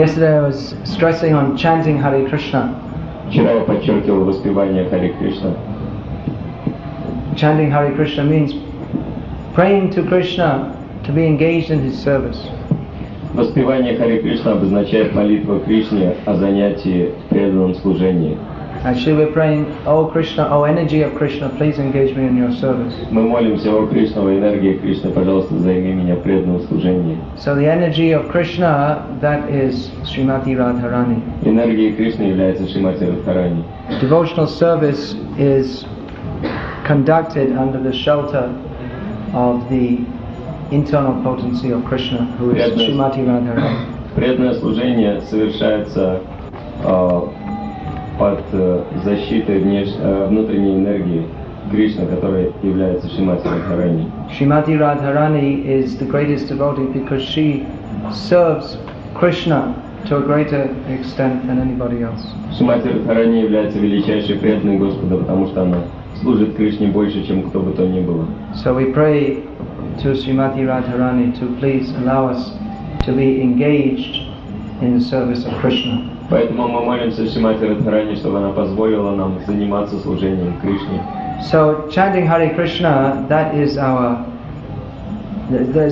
Yesterday I was stressing on chanting Hare Krishna. Вчера я подчеркивал воспевание Харе Кришна. Chanting Hare Krishna means praying to Krishna to be engaged in his service. Воспевание Харе Кришна обозначает молитву Кришне о занятии в преданном служении. Actually, we're praying, "Oh Krishna, oh energy of Krishna, please engage me in your service." Мы молимся: о Кришна, о энергии Кришны, пожалуйста, займи меня в преданном служении. So the energy of Krishna, that is Srimati Radharani. Энергией Кришны является Шримати Радхарани. Devotional service is conducted under the shelter of the internal potency of Krishna, who is Srimati Radharani. Преданное служение совершается под защитой внутренней энергии Кришны, которая является Шримати Радхарани. Srimati Radharani is the greatest devotee because she serves Krishna to a greater extent than anybody else. Шримати Радхарани является величайшей преданной Господа, потому что она служит Кришне больше, чем кто бы то ни было. So we pray to Srimati Radharani to please allow us to be engaged in the service of Krishna. Поэтому мы молимся Шримати Радхарани, чтобы она позволила нам заниматься служением Кришне. So chanting Hare Krishna, that is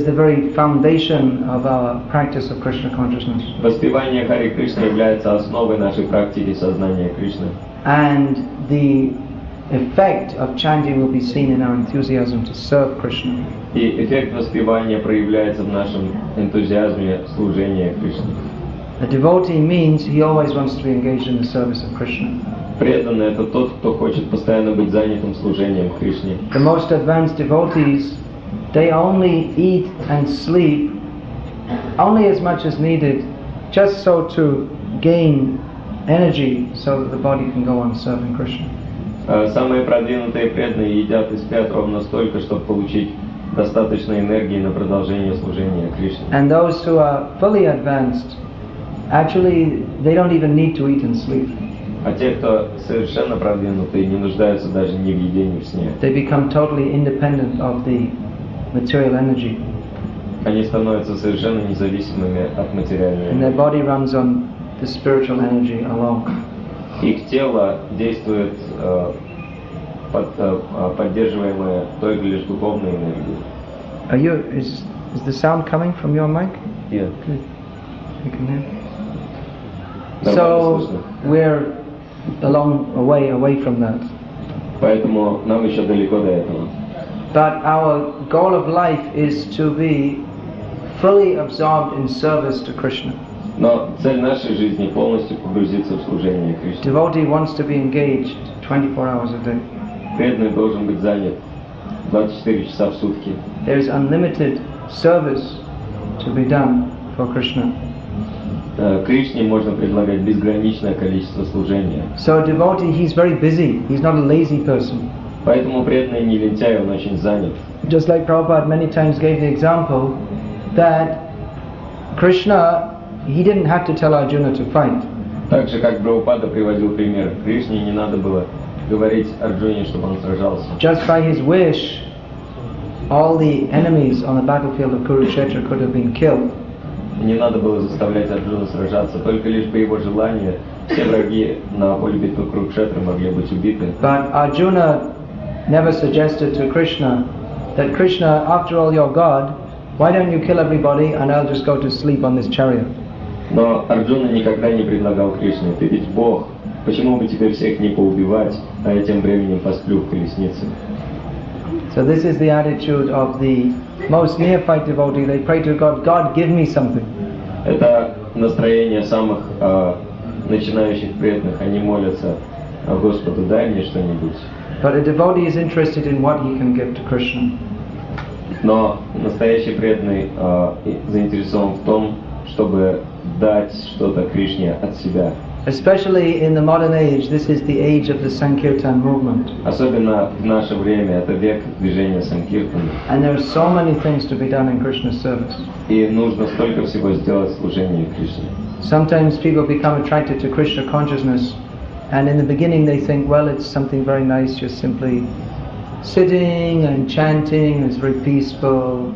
the very foundation of our practice of Krishna consciousness. Воспевание Харе Кришны является основой нашей практики сознания Кришны. And the effect of chanting will be seen in our enthusiasm to serve Krishna. И эффект воспевания проявляется в нашем энтузиазме служения Кришне. A devotee means he always wants to be engaged in the service of Krishna. Преданный — это тот, кто хочет постоянно быть занятым служением Кришне. The most advanced devotees, they only eat and sleep only as much as needed, just so to gain energy so that the body can go on serving Krishna. Самые продвинутые преданные едят и спят ровно столько, чтобы получить достаточно энергии на продолжение служения Кришне. And those who are fully advanced, actually they don't even need to eat and sleep. А те, кто совершенно продвинутые, не нуждаются даже ни в еде, ни в сне. They become totally independent of the material energy. Они становятся совершенно независимыми от материальной And their энергии. body runs on the spiritual energy alone. Их тело действует поддерживаемое только лишь духовной энергией. Is the sound coming from your mic? Yeah. Good. You can hear. Нормально So слышно. we're a long way away from that. Поэтому нам еще далеко до этого. But our goal of life is to be fully absorbed in service to Krishna. Но цель нашей жизни — полностью погрузиться в служение Кришне. Devotee wants to be engaged 24 hours a day. Преданный должен быть занят 24 часа в сутки. There is unlimited service to be done for Krishna. Кришне можно предлагать безграничное количество служения. So a devotee, he's very busy. He's not a lazy person. Поэтому преданный не лентяй, он очень занят. Just like Prabhupada many times gave the example that Krishna, he didn't have to tell Arjuna to fight. Так же, как Прабхупада приводил пример, Кришне не надо было говорить Арджуне, чтобы он сражался. Just by his wish, all the enemies on the battlefield of Kurukshetra could have been killed. Не надо было заставлять Арджуну сражаться, только лишь по его желанию все враги на поле битвы Курукшетры могли быть убиты. But Arjuna never suggested to Krishna that Krishna, after all, you're God, why don't you kill everybody and I'll just go to sleep on this chariot? Но Арджуна никогда не предлагал Кришне: ты ведь Бог, почему бы тебе всех не поубивать, а я тем временем посплю в колеснице? So this is the attitude of the most neophyte devotee. They pray to God, God, give me something. Это настроение самых начинающих преданных. Они молятся: Господу, дай мне что-нибудь. But a devotee is interested in what he can give to Krishna. Но настоящий преданный заинтересован в том, чтобы дать что-то Кришне от себя. Especially in the modern age, this is the age of the Sankirtan movement. Особенно в наше время, это век движения Санкиртана. And there are so many things to be done in Krishna's service. И нужно столько всего сделать в служении Кришне. Sometimes people become attracted to Krishna consciousness, and in the beginning they think, well, it's something very nice, just simply sitting and chanting, it's very peaceful.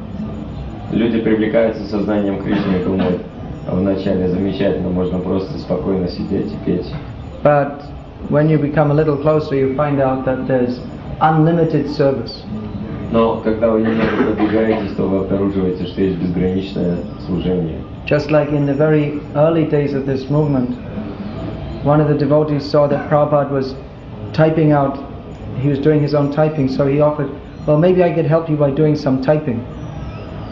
Люди привлекаются сознанием Кришны и думают: вначале замечательно, можно просто спокойно сидеть и петь. But when you become a little closer, you find out that there's unlimited service. Но когда вы немного продвигаетесь, то вы обнаруживаете, что есть безграничное служение. Just like in the very early days of this movement, one of the devotees saw that Prabhupada was typing out, he was doing his own typing, so he offered, well, maybe I could help you by doing some typing.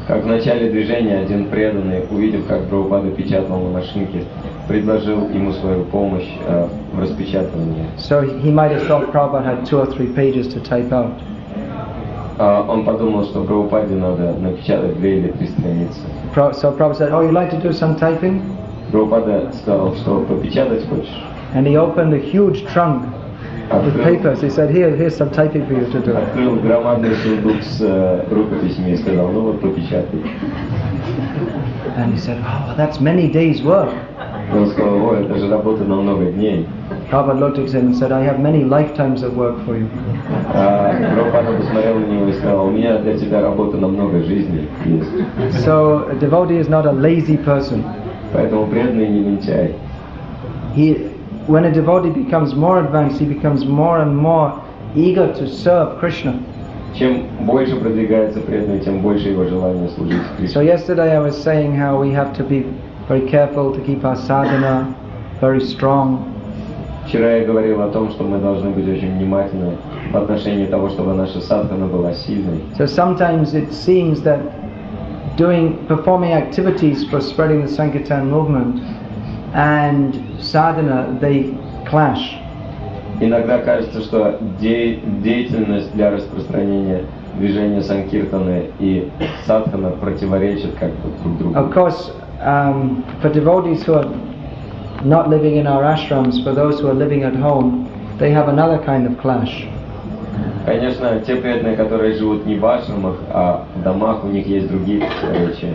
Как в начале движения один преданный, увидев, как Прабхупада печатал на машинке, предложил ему свою помощь в распечатывании. So he might have thought Prabhupada had 2 or 3 pages to type out. Он подумал, что Прабхупаде надо напечатать 2 или 3 страницы. So Prabhupada said, oh, you'd like to do some typing? Прабхупада сказал, что попечатать хочешь? And he opened a huge trunk with papers. He said, here's some typing for you to do. Открыл громадный сундук с рукописями и сказал, ну вот попечатай. And he said, oh, that's many days' work. Он сказал, ой, это же работа на много дней. Prabhupada looked at him and said, I have many lifetimes of work for you. Прабхупада посмотрел на него и сказал, у меня для тебя работа на много жизней есть. So a devotee is not a lazy person. Поэтому преданный не лентяй. When a devotee becomes more advanced, he becomes more and more eager to serve Krishna. Чем больше продвигается преданный, тем больше его желание служить So Кришне. yesterday I was saying how we have to be very careful to keep our sadhana very strong. Вчера я говорил о том, что мы должны быть очень внимательны в отношении того, чтобы наша садхана была сильной. So sometimes it seems that performing activities for spreading the Sankirtan movement and sadhana, they clash. Иногда кажется, что деятельность для распространения движения санкиртаны и садхана противоречат как бы друг другу. Of course, for devotees who are not living in our ashrams, for those who are living at home, they have another kind of clash. Конечно, те преданные, которые живут не в ашрамах, а в домах, у них есть другие противоречия.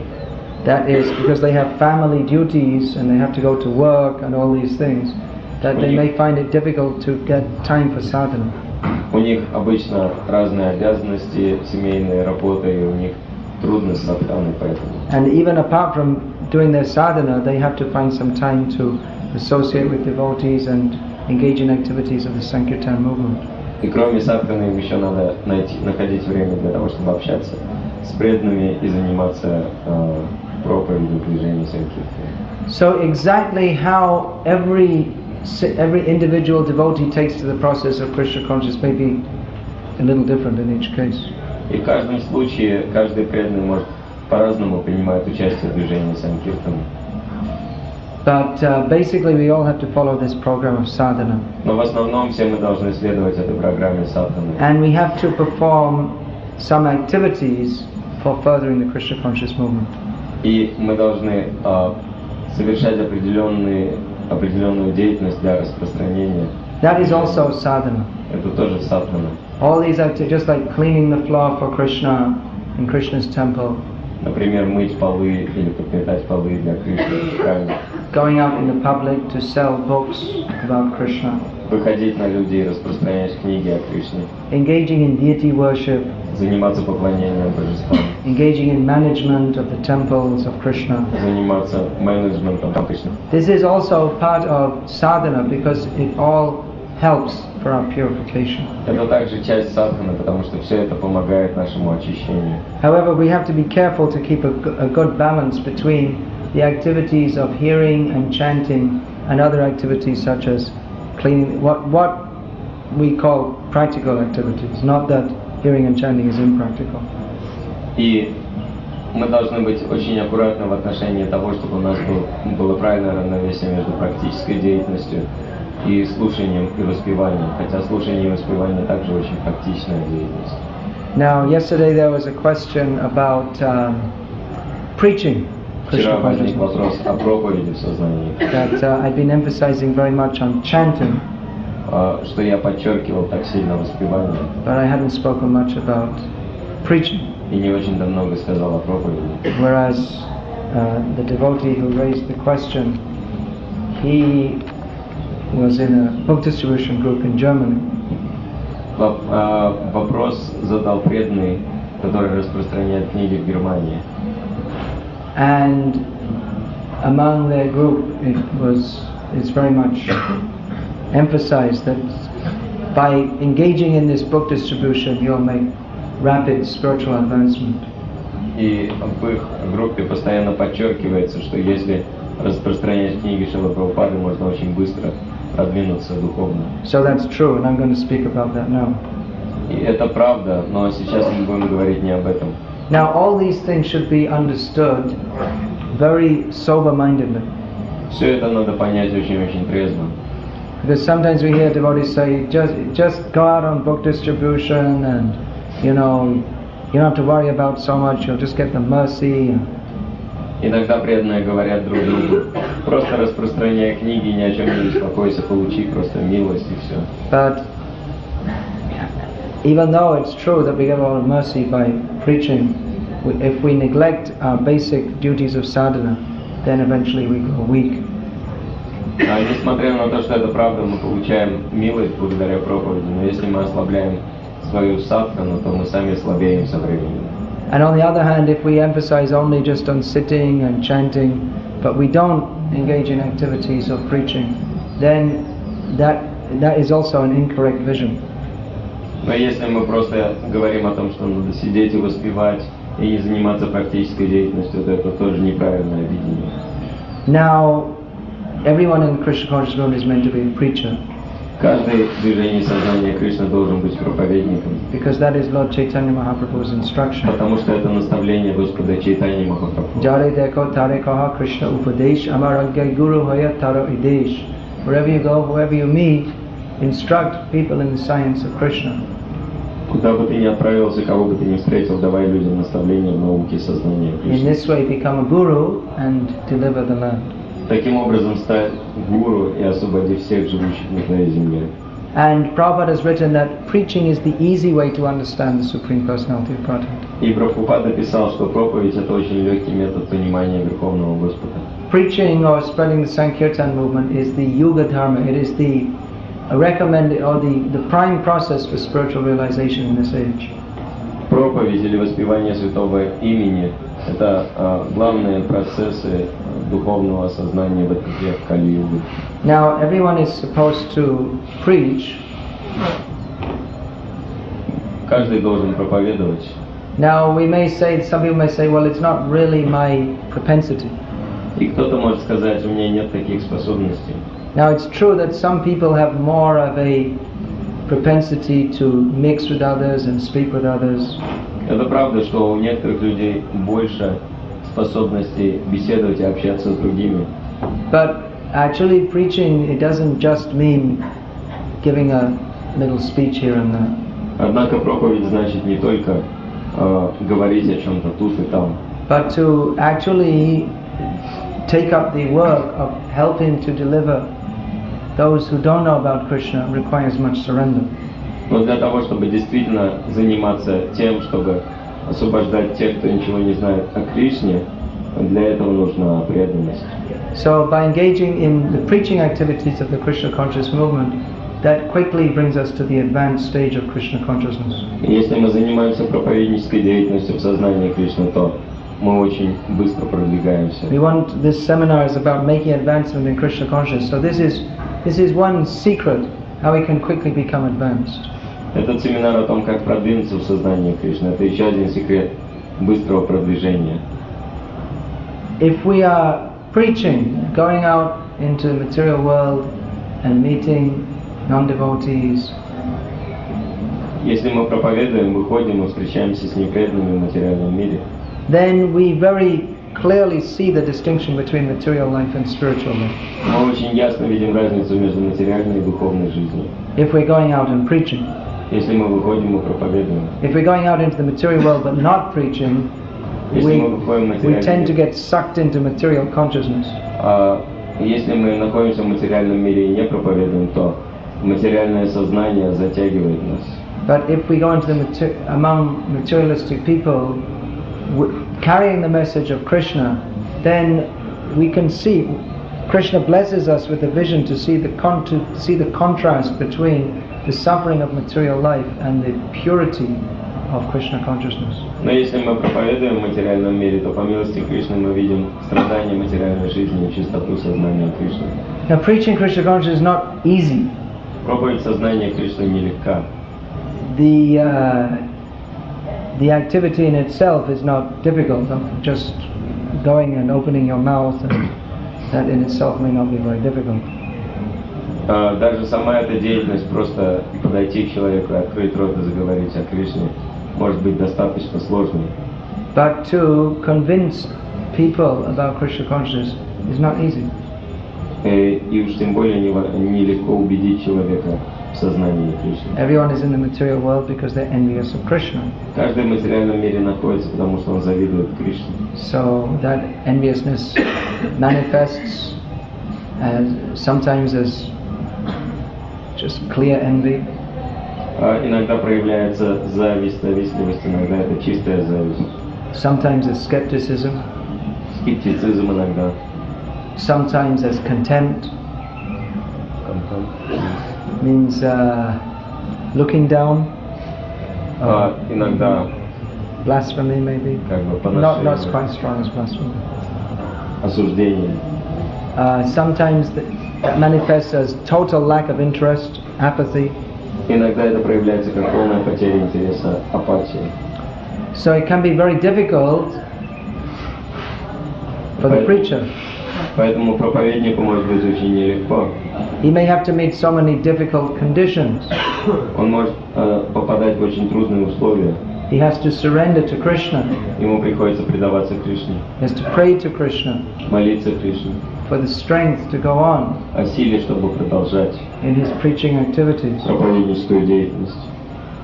That is because they have family duties and they have to go to work and all these things, that they may find it difficult to get time for sadhana. У них обычно разные обязанности, семейные работы, и у них трудно с садханой, поэтому. And even apart from doing their sadhana, they have to find some time to associate with devotees and engage in activities of the Sankirtan movement. И кроме садханы им еще надо находить время для того, чтобы общаться с преданными и заниматься проповедью движения санкиртаны. So exactly how every individual devotee takes to the process of Krishna consciousness may be a little different in each case. И в каждом случае каждый преданный может по-разному принимать участие в движении санкиртаны. But basically we all have to follow this program of sadhana. Но в основном все мы должны следовать этой программе садханы. And we have to perform some activities for furthering the Krishna conscious movement. И мы должны совершать определенную деятельность для распространения. That is also sadhana. Это тоже садхана. All these activities, just like cleaning the floor for Krishna in Krishna's temple, Например, мыть полы или подметать полы для Кришны в храме. going out in the public to sell books about Krishna, Выходить на людей и распространять книги о Кришне. engaging in deity worship, Заниматься поклонением божествам. engaging in management of the temples of Krishna. Заниматься менеджментом Кришны. This is also part of sadhana because it all helps for our purification. Это также часть садханы, потому что все это помогает нашему очищению. However, we have to be careful to keep a good balance between the activities of hearing and chanting and other activities such as cleaning, what we call practical activities, not that hearing and chanting is impractical. И мы должны быть очень аккуратны в отношении того, чтобы у нас было правильное равновесие между практической деятельностью и слушанием и воспеванием. Хотя слушание и воспевание также очень практичная деятельность. Now, yesterday there was a question about preaching Вчера Krishna возник consciousness. вопрос о проповеди в сознании, That I've been emphasizing very much on chanting, что я подчеркивал так сильно воспевание but I hadn't spoken much about preaching. и не очень-то много сказал о проповеди. Whereas the devotee who raised the question, he was in a book distribution group in Germany. Вопрос задал преданный, который распространяет книги в Германии. And among their group it's very much emphasized that by engaging in this book distribution you'll make rapid spiritual advancement. И в их группе постоянно подчеркивается, что если распространять книги Шрилы Прабхупады, можно очень быстро продвинуться духовно. So that's true, and I'm going to speak about that now. И это правда, но сейчас мы будем говорить не об этом. Now all these things should be understood very sober-mindedly. Все это надо понять очень-очень трезво. Because sometimes we hear devotees say, just go out on book distribution and, you don't have to worry about so much, you'll just get the mercy. Иногда преданные говорят друг другу, просто распространяй книги, ни о чем не беспокойся, получи просто милость и все. But even though it's true that we get a lot of mercy by preaching, if we neglect our basic duties of sadhana, then eventually we grow weak. А несмотря на то, что это правда, мы получаем милость благодаря проповеди, но если мы ослабляем свою садхану, то мы сами слабеем со временем. And on the other hand, if we emphasize only just on sitting and chanting, but we don't engage in activities of preaching, then that is also an incorrect vision. Но если мы просто говорим о том, что надо сидеть и воспевать, и не заниматься практической деятельностью, то это тоже неправильное видение. Now, everyone in Krishna conscious movement is meant to be a preacher. Каждый в движении сознания Кришны должен быть проповедником. Because that is Lord Chaitanya Mahaprabhu's instruction. Потому что это наставление Господа Чайтаньи Махапрабху. Jare dekho tare kaha Krishna upadesh amar agya guru hoya taro idesh. Wherever you go, whoever you meet, instruct people in the science of Krishna. Куда бы ты ни отправился, кого бы ты ни встретил, давай людям наставления в науке сознания Кришны. In this way, become a guru and deliver the land. Таким образом стать гуру и освободить всех живущих на твоей земле. And Prabhupada has written that preaching is the easy way to understand the Supreme Personality of Godhead. И Прабхупада писал, что проповедь — это очень легкий метод понимания Верховного Господа. Preaching or spreading the Sankirtan movement is the Yuga Dharma. It is the recommended or the prime process for spiritual realization in this age. Проповедь или воспевание святого имени — это главные процессы духовного осознания в этот век Кали-югы. Now, everyone is supposed to preach. Каждый должен проповедовать. Now, some people may say, well, it's not really my propensity. И кто-то может сказать, у меня нет таких способностей. Now, it's true that some people have more of a propensity to mix with others and speak with others. Это правда, что у некоторых людей больше способностей беседовать и общаться с другими. But actually preaching, it doesn't just mean giving a little speech here and there. Однако проповедь значит не только говорить о чем-то тут и там, but to actually take up the work of helping to deliver those who don't know about Krishna requires much surrender. Но для того, чтобы действительно заниматься тем, чтобы освобождать тех, кто ничего не знает о Кришне, для этого нужна преданность. So by engaging in the preaching activities of the Krishna conscious movement, that quickly brings us to the advanced stage of Krishna consciousness. Если мы занимаемся проповеднической деятельностью в сознании Кришны, то мы очень быстро продвигаемся. This seminar is about making advancement in Krishna consciousness. So this is one secret how we can quickly become advanced. Этот семинар о том, как продвинуться в сознании Кришны, это еще один секрет быстрого продвижения. If we are preaching, going out into the material world and meeting non-devotees, если мы проповедуем, выходим и встречаемся с непреданными в материальном мире, then we very clearly see the distinction between material life and spiritual life. Мы очень ясно видим разницу между материальной и духовной жизнью. If we're going out and preaching, если мы выходим и проповедуем, if we're going out into the material world but not preaching, we tend to get sucked into material consciousness. Если мы находимся в материальном мире и не проповедуем, то материальное сознание затягивает нас. But if we go into among materialistic people, carrying the message of Krishna, then we can see Krishna blesses us with a vision to see the contrast between the suffering of material life and the purity of Krishna consciousness. Но если мы проповедуем в материальном мире, то по милости Кришны мы видим страдания материальной жизни и чистоту сознания Кришны. Now, preaching Krishna consciousness is not easy. Проповедь сознания Кришны нелегка. The activity in itself is not difficult. Just going and opening your mouth, and that in itself may not be very difficult. Даже сама эта деятельность, просто подойти к человеку, открыть рот и заговорить о Кришне, может быть достаточно сложной. But to convince people about Krishna consciousness is not easy. И уж тем более нелегко убедить человека в сознании Кришны. Everyone is in the material world because they're envious of Krishna. Каждый в материальном мире находится, потому что он завидует Кришне. So that enviousness manifests sometimes as just clear envy. Иногда проявляется зависть, завистливость, иногда это чистая зависть. Sometimes as skepticism. Скептицизм иногда. Sometimes as contempt. Means looking down. Иногда blasphemy maybe. Как бы not поношение. quite strong as blasphemy. Осуждение. Sometimes that manifests as total lack of interest, apathy. Иногда это проявляется как полная потеря интереса, апатия. So it can be very difficult for the preacher. Поэтому проповеднику может быть очень нелегко. He may have to meet so many difficult conditions. Он может попадать в очень трудные условия. He has to surrender to Krishna. Ему приходится предаваться Кришне, He has to pray to Krishna молиться Кришне, for the strength to go on о силе, чтобы продолжать in his preaching activities. проповедническую деятельность.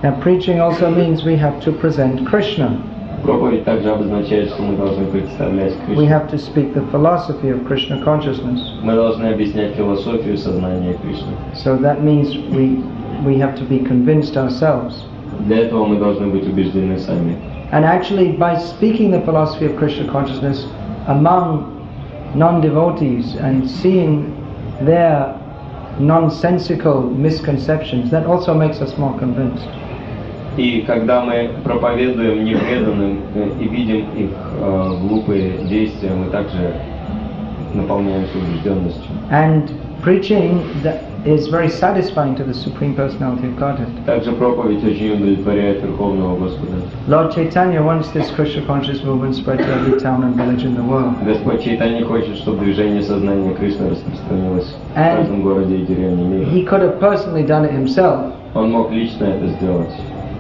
Now, preaching also means we have to present Krishna. Проповедь также обозначает, что мы должны представлять We Кришну. have to speak the philosophy of Krishna consciousness. Мы должны объяснять философию сознания Кришны. So that means we have to be convinced ourselves. Для этого мы должны быть убеждены сами. And actually, by speaking the philosophy of Krishna consciousness among non-devotees and seeing their nonsensical misconceptions, that also makes us more convinced. И когда мы проповедуем непреданным и видим их глупые действия, мы также наполняемся убежденностью. And preaching that is very satisfying to the Supreme Personality of Godhead. Также проповедь очень удовлетворяет Верховного Господа. Lord Chaitanya wants this Krishna conscious movement spread to every town and village in the world. Господь Чайтанья хочет, чтобы движение сознания Кришны распространилось в каждом городе и деревне мира. He could have personally done it himself, Он мог лично это сделать,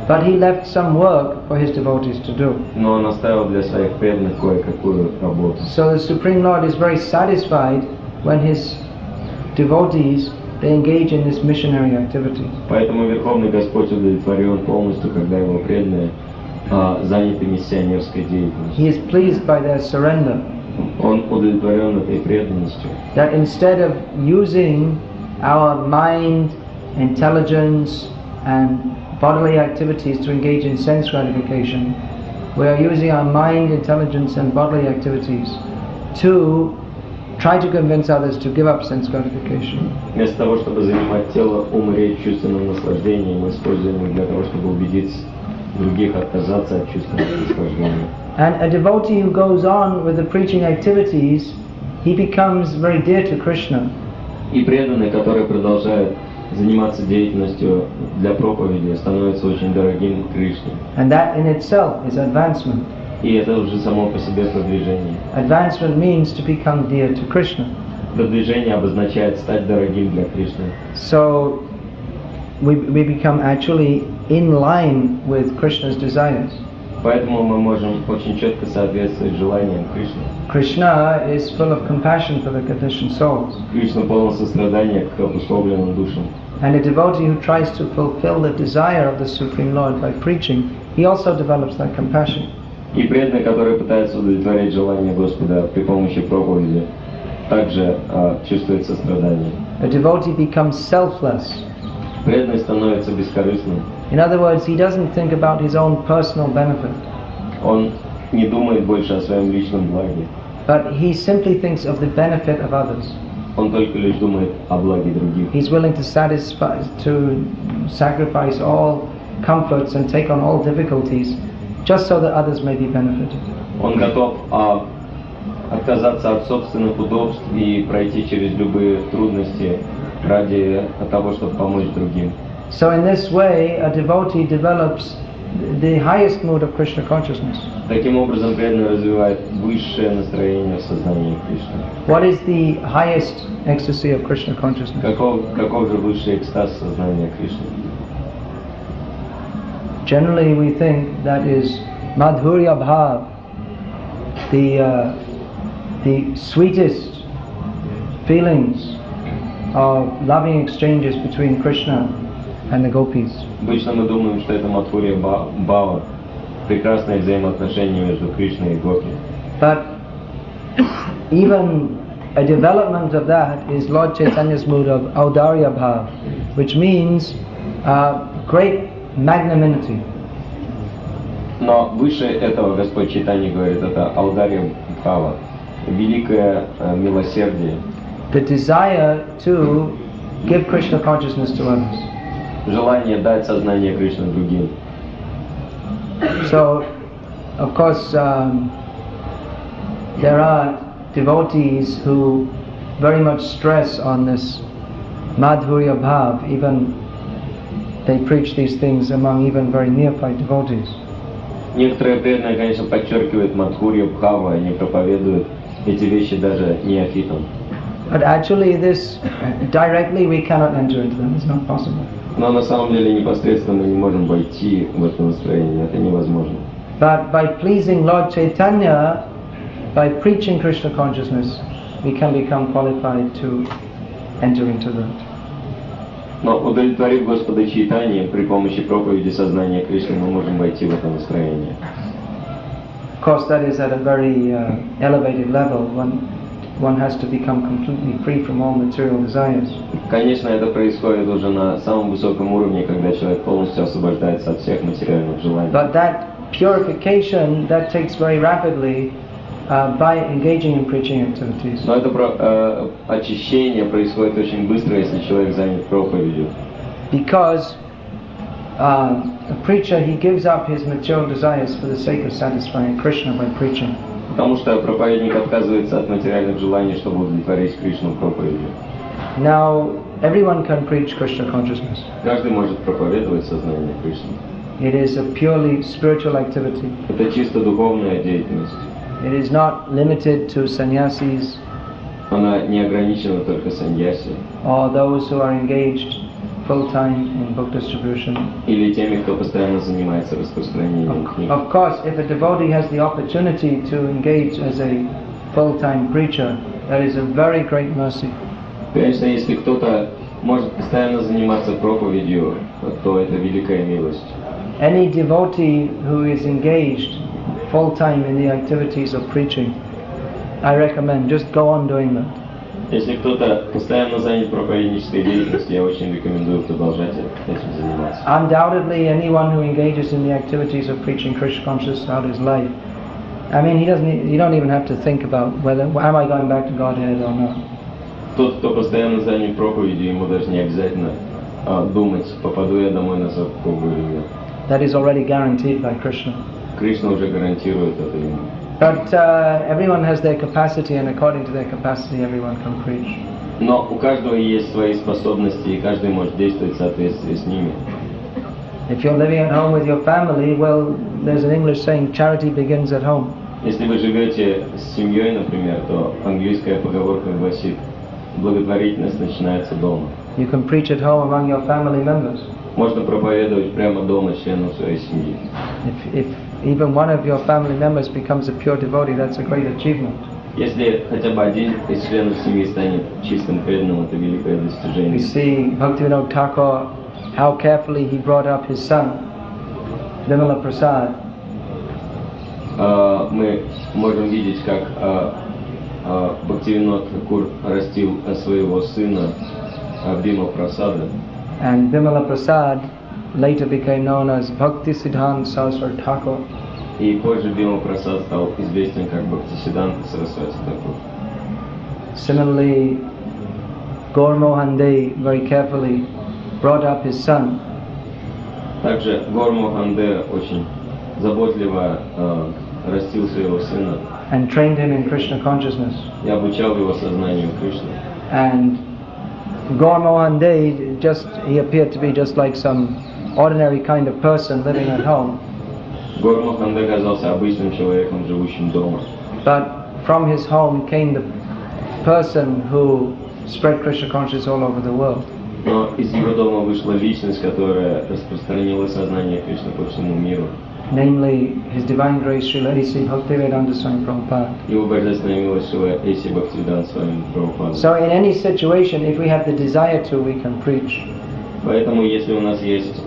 but he left some work for his devotees to do. но он оставил для своих преданных кое-какую работу. So the Supreme Lord is very satisfied when his devotees they engage in this missionary activity. Поэтому Верховный Господь удовлетворен полностью, когда его преданные заняты миссионерской деятельностью. He is pleased by their surrender. Он удовлетворен этой преданностью. That instead of using our mind, intelligence and bodily activities to engage in sense gratification, we are using our mind, intelligence and bodily activities to try to convince others to give up sense gratification. Вместо того, чтобы занимать тело, ум и речь чувственным наслаждением, мы используем их для того, чтобы убедить других отказаться от чувственных наслаждений. And a devotee who goes on with the preaching activities, he becomes very dear to Krishna. И преданный, который продолжает заниматься деятельностью для проповеди, становится очень дорогим Кришне. And that in itself is advancement. И это уже само по себе продвижение. Advancement means to become dear to Krishna. Продвижение обозначает стать дорогим для Кришны. So we become actually in line with Krishna's desires. Поэтому мы можем очень четко соответствовать желаниям Кришны. Krishna is full of compassion for the conditioned souls. Кришна полон сострадания к обусловленным душам. And a devotee who tries to fulfill the desire of the Supreme Lord by preaching, he also develops that compassion. И преданный, который пытается удовлетворять желания Господа при помощи проповеди, также чувствует сострадание. A devotee becomes selfless. Преданный становится бескорыстным. In other words, he doesn't think about his own personal benefit, Он не думает больше о своем личном благе. but he simply thinks of the benefit of others. Он только лишь думает о благе других. He's willing to sacrifice all comforts and take on all difficulties just so that others may be benefited. Он готов отказаться от собственных удобств и пройти через любые трудности ради того, чтобы помочь другим. So in this way, a devotee develops the highest mood of Krishna consciousness. Таким образом, преданный развивает высшее настроение в сознании Кришны. What is the highest ecstasy of Krishna consciousness? Каков же высший экстаз сознания Кришны? Generally, we think that is Madhurya Bhav, the sweetest feelings of loving exchanges between Krishna and the gopis. Обычно мы думаем, что это Мадхурья Бхава, прекрасные взаимоотношения между Кришной и Гопи. But even a development of that is Lord Chaitanya's mood of Audarya Bhav, which means great magnanimity. Но выше этого Господь Чайтанья говорит, это Аударья Бхава, великое милосердие. The desire to give Krishna consciousness to others. Желание дать сознание Кришны другим. So, of course, there are devotees who very much stress on this Madhurya Bhav. Even they preach these things among even very neophyte devotees. Некоторые преданные, конечно, подчеркивают Мадхурья Бхава, они проповедуют эти вещи даже неофитам. But actually, this directly we cannot enter into them. It's not possible. Но на самом деле непосредственно мы не можем войти в это настроение, это невозможно. But by pleasing Lord Chaitanya, by preaching Krishna consciousness, we can become qualified to enter into that. Но удовлетворив Господа Чайтаньи, при помощи проповеди сознания Кришны мы можем войти в это настроение. Of course, that is at a very elevated level. One has to become completely free from all material desires. Конечно, это происходит уже на самом высоком уровне, когда человек полностью освобождается от всех материальных желаний. But that purification, that takes very rapidly by engaging in preaching activities. Но это очищение происходит очень быстро, если человек занят проповедью. Because a preacher, he gives up his material desires for the sake of satisfying Krishna by preaching. Потому что проповедник отказывается от материальных желаний, чтобы удовлетворить Кришну проповедью. Now, everyone can preach Krishna consciousness. Каждый может проповедовать сознание Кришны. It is a purely spiritual activity. Это чисто духовная деятельность. It is not limited to sannyasis. Она не ограничена только саньяси. Or those who are engaged full-time in book distribution. Или теми, кто постоянно занимается распространением книг. Of course, if a devotee has the opportunity to engage as a full-time preacher, that is a very great mercy. Конечно, если кто-то может постоянно заниматься проповедью, то это великая милость. Any devotee who is engaged full-time in the activities of preaching, I recommend just go on doing that. Если кто-то постоянно занят проповеднической деятельностью, я очень рекомендую продолжать этим заниматься. Undoubtedly, anyone who engages in the activities of preaching Krishna consciousness throughout his life, I mean, you don't even have to think about whether, am I going back to Godhead or not. Тот, кто постоянно занят проповедью, ему даже не обязательно думать, попаду я домой назад в Богу или нет. That is already guaranteed by Krishna. Кришна уже гарантирует это ему. But everyone has their capacity, and according to their capacity, everyone can preach. Но у каждого есть свои способности, и каждый может действовать в соответствии с ними. If you're living at home with your family, well, there's an English saying, charity begins at home. Если вы живете с семьей, например, то английская поговорка гласит, благотворительность начинается дома. You can preach at home among your family members. Можно проповедовать прямо дома членам своей семьи. If even one of your family members becomes a pure devotee, that's a great achievement. Если хотя бы один из членов семьи станет чистым преданным, это великое We достижение. see Bhaktivinoda Thakur, how carefully he brought up his son, Vimala Prasad. Мы можем видеть, как Бхактивинод Тхакур растил своего сына Бима Прасада. And Vimala Prasad later became known as Bhakti Siddhanta Saraswati Thakur. И позже Бима Прасад стал известен как Бхактисиданта Сарасвати Тхакур. Similarly, Gaur Mohan Dey very carefully brought up his son, Также Гор Моханде очень заботливо растил своего сына and trained him in Krishna consciousness. и обучал его сознанию Кришны. And Gaur Mohan Dey, he appeared to be just like some ordinary kind of person living at home. Гор Моханде казался обычным человеком, живущим дома. But from his home came the person who spread Krishna consciousness all over the world. Но из его дома вышла личность, которая распространила сознание Кришны по всему миру. Namely, His Divine Grace Srila A.C. Bhaktivedanta Swami Prabhupada. Его божественная милость Шрила A.C. Bhaktivedanta Swami Prabhupada. So in any situation, if we have the desire to, we can preach. Поэтому, если у нас есть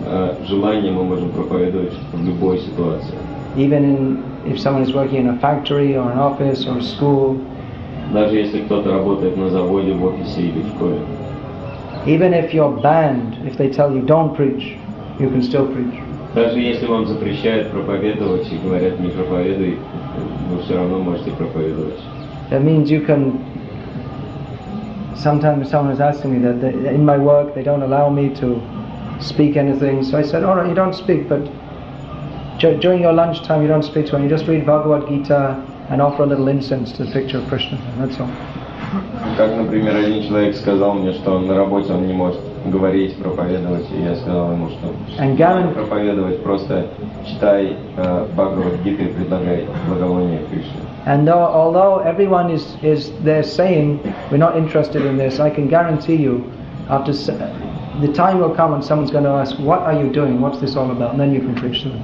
желание, мы можем проповедовать в любой ситуации. Even if someone is working in a factory or an office or a school. Даже если кто-то работает на заводе, в офисе или в школе. Even if you're banned, if they tell you don't preach, you can still preach. Даже если вам запрещают проповедовать и говорят не проповедуй, вы все равно можете проповедовать. That means you can. Sometimes someone was asking me that in my work they don't allow me to speak anything. So I said, all right, you don't speak, but during your lunchtime you don't speak to anyone. You just read Bhagavad Gita and offer a little incense to the picture of Krishna. That's all. Как, например, один человек сказал мне, что на работе он не может говорить, проповедовать, и я сказал ему, что проповедовать, просто читай Бхагавад Гиту и предлагай благовоние Кришне. And although everyone is there saying we're not interested in this, I can guarantee you, after the time will come when someone's going to ask, what are you doing? What's this all about? And then you can preach to them.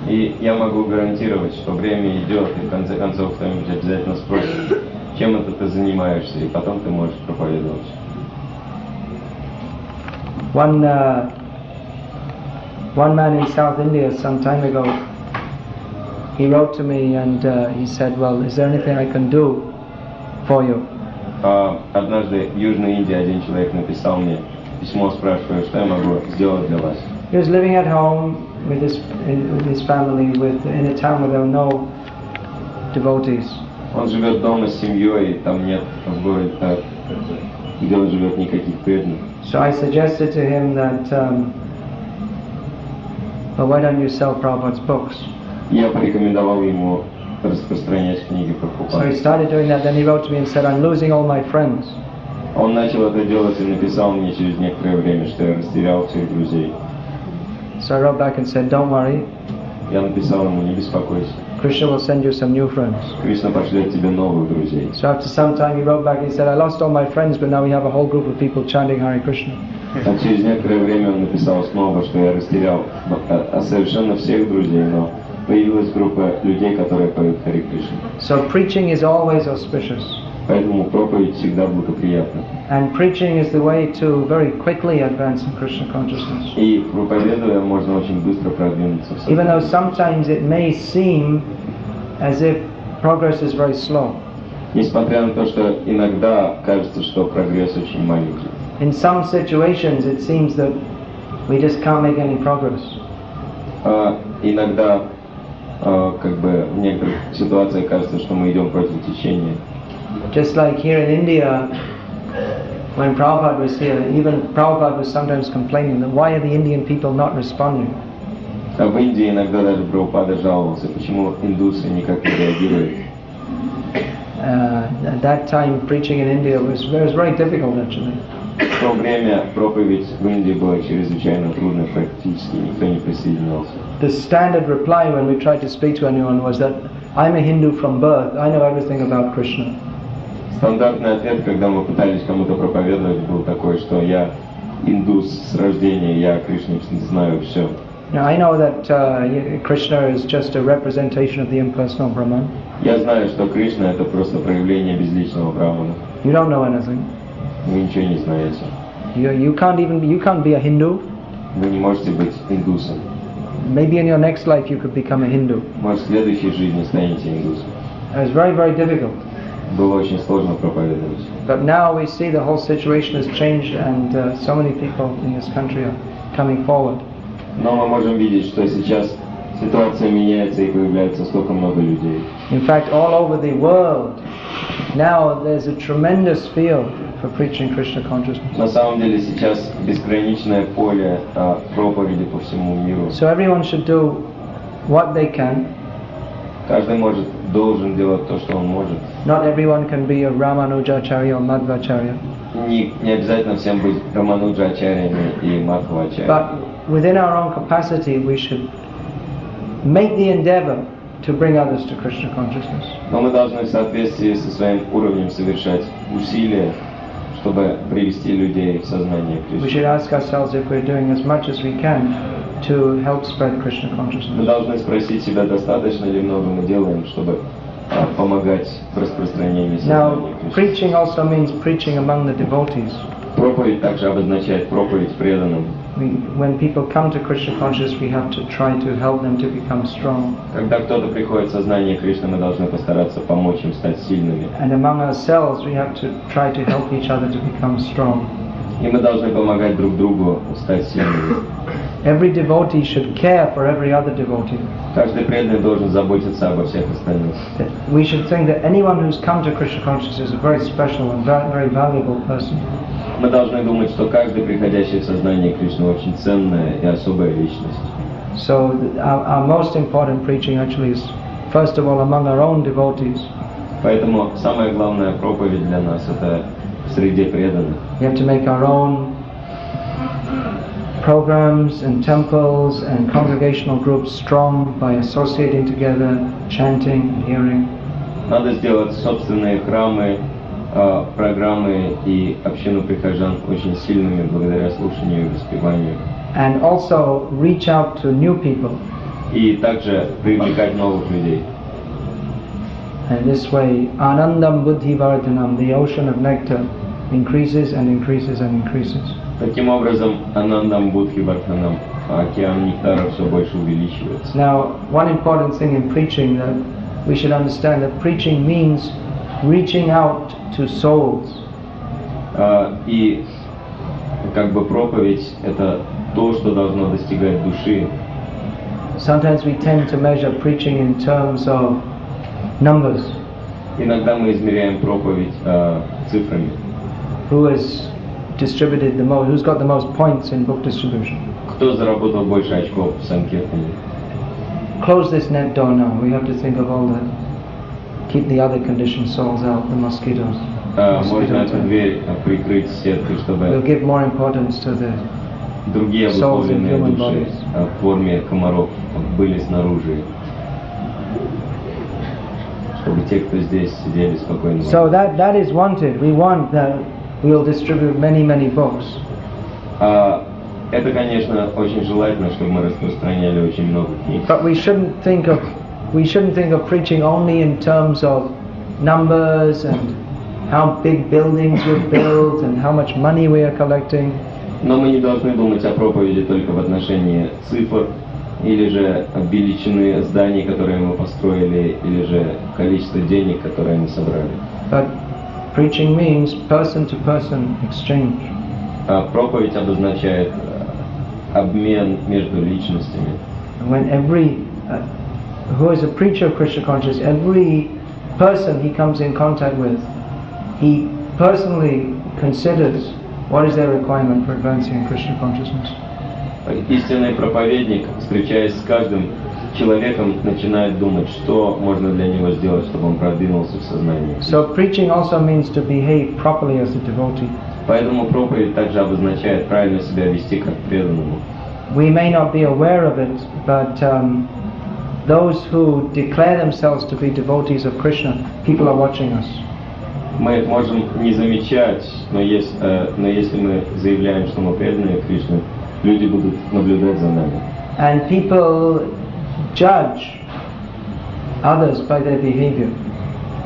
И я могу гарантировать, что время идет, и в конце концов кто-нибудь обязательно спросит, чем это ты занимаешься, и потом ты можешь проповедовать. One man in South India some time ago, he wrote to me and he said, well, is there anything I can do for you? Однажды в Южной Индии один человек написал мне письмо, спрашивая, что я могу сделать для вас. He was living at home with his family in a town where there were no devotees. Он живет дома с семьей, и там нет в городе, где он живет, никаких преданных. So I suggested to him that, well, why don't you sell Prabhupada's books? Я порекомендовал ему распространять книги Прабхупады. So he started doing that. Then he wrote to me and said, I'm losing all my friends. Он начал это делать и написал мне через некоторое время, что я растерял всех друзей. So I wrote back and said, don't worry. Я написал ему, не беспокойся. Krishna will send you some new friends. Кришна пошлет тебе новых друзей. So after some time he wrote back and he said, I lost all my friends, but now we have a whole group of people chanting Hare Krishna. А через некоторое время он написал снова, что я растерял совершенно всех друзей, но появилась группа людей, которые поют Харе Кришна. So preaching is always auspicious. Поэтому проповедь всегда благоприятна. And preaching is the way to very quickly advance in Krishna consciousness. И проповедуя можно очень быстро продвинуться в сознании. Even though sometimes it may seem as if progress is very slow. Несмотря на то, что иногда кажется, что прогресс очень маленький. In some situations it seems that we just can't make any progress. Иногда как бы в некоторых ситуациях кажется, что мы идем против течения. Just like here in India, when Prabhupada was here, even Prabhupada was sometimes complaining that why are the Indian people not responding? А в Индии иногда даже Прабхупада жаловался, почему индусы никак не реагируют. At that time, preaching in India was very difficult actually. В то время проповедь в Индии была чрезвычайно трудной, практически никто не присоединялся. The standard reply when we tried to speak to anyone was that I'm a Hindu from birth, I know everything about Krishna. Стандартный ответ, когда мы пытались кому-то проповедовать, был такой, что я индус с рождения, я о Кришне знаю все. Now I know that Krishna is just a representation of the impersonal Brahman. Я знаю, что Кришна это просто проявление безличного Брахмана. You don't know anything. Вы ничего не знаете. You can't be a Hindu. Вы не можете быть индусом. Maybe in your next life you could become a Hindu. Может, в следующей жизни станете индусом. It was very difficult. Было очень сложно проповедовать. But now we see the whole situation has changed and so many people in this country are coming forward. Но мы можем видеть, что сейчас ситуация меняется и появляется столько много людей. In fact, all over the world, now there's a tremendous field for preaching Krishna consciousness. На самом деле сейчас безграничное поле проповеди по всему миру. So everyone should do what they can. Каждый должен делать то, что он может. Not everyone can be a Ramanujacharya or Madhvacharya. Не обязательно всем быть Рамануджачарями и Мадхвачарями. But within our own capacity, we should make the endeavor to bring others to Krishna consciousness. Но мы должны в соответствии со своим уровнем совершать усилия, чтобы привести людей в сознание We Кришны. should ask ourselves if we're doing as much as we can to help spread Krishna Мы consciousness. должны спросить себя, достаточно ли много мы делаем, чтобы помогать в распространении сознания Now, Кришны. preaching also means preaching among the devotees. Проповедь также обозначает проповедь преданным. When people come to Krishna consciousness, we have to try to help them to become strong. Когда кто-то приходит в сознание Кришны, мы должны постараться помочь им стать сильными. And among ourselves, we have to try to help each other to become strong. И мы должны помогать друг другу стать сильными. Every devotee should care for every other devotee. Каждый преданный должен заботиться обо всех остальных. We should think that anyone who's come to Krishna consciousness is a very special and very valuable person. Мы должны думать, что каждый приходящий в сознание Кришны очень ценная и особая личность. So our most important preaching actually is, first of all, among our own devotees. Поэтому самая главная проповедь для нас это в среде преданных. We have to make our own programs and temples and congregational groups strong by associating together, chanting and hearing. Надо сделать собственные храмы, программы и общину прихожан очень сильными благодаря слушанию и воспеванию. And also reach out to new people. И также привлекать новых людей. And this way, Anandam Buddhi Vardhanam, the ocean of nectar, increases and increases and increases. Таким образом, Анандам Будхи Вардханам, океан нектара все больше увеличивается. Now, one important thing in preaching that we should understand that preaching means reaching out to souls. И как бы проповедь это то, что должно достигать души. Sometimes we tend to measure preaching in terms of numbers. Иногда мы измеряем проповедь цифрами. Who has distributed the most? Who's got the most points in book distribution? Кто заработал больше очков в Санкиртане? Close this net door now. We have to think of all the keep the other conditioned souls out, the mosquitoes. Можно эту дверь прикрыть сеткой, We'll чтобы give more importance to the другие souls in обусловленные human души bodies. в форме комаров были снаружи, чтобы те, кто здесь сидели спокойно. So that is wanted. We want that we'll distribute many books. Это, конечно, очень желательно, чтобы мы распространяли очень много книг. But we shouldn't think of preaching only in terms of numbers and how big buildings we've built and how much money we are collecting. Но мы не должны думать о проповеди только в отношении цифр, или же величины зданий, которые мы построили, или же количество денег, которые мы собрали. But preaching means person-to-person exchange. Проповедь обозначает обмен между личностями. When who is a preacher of Krishna consciousness, every person he comes in contact with, he personally considers what is their requirement for advancing in Krishna consciousness. Истинный проповедник, встречаясь с каждым человеком, начинает думать, что можно для него сделать, чтобы он продвинулся в сознании. So preaching also means to behave properly as a devotee. Поэтому проповедь также обозначает правильно себя вести как преданному. We may not be aware of it, but those who declare themselves to be devotees of Krishna, people are watching us. Мы можем не замечать, но если мы заявляем, что мы преданные Кришне, люди будут наблюдать за нами. And people judge others by their behavior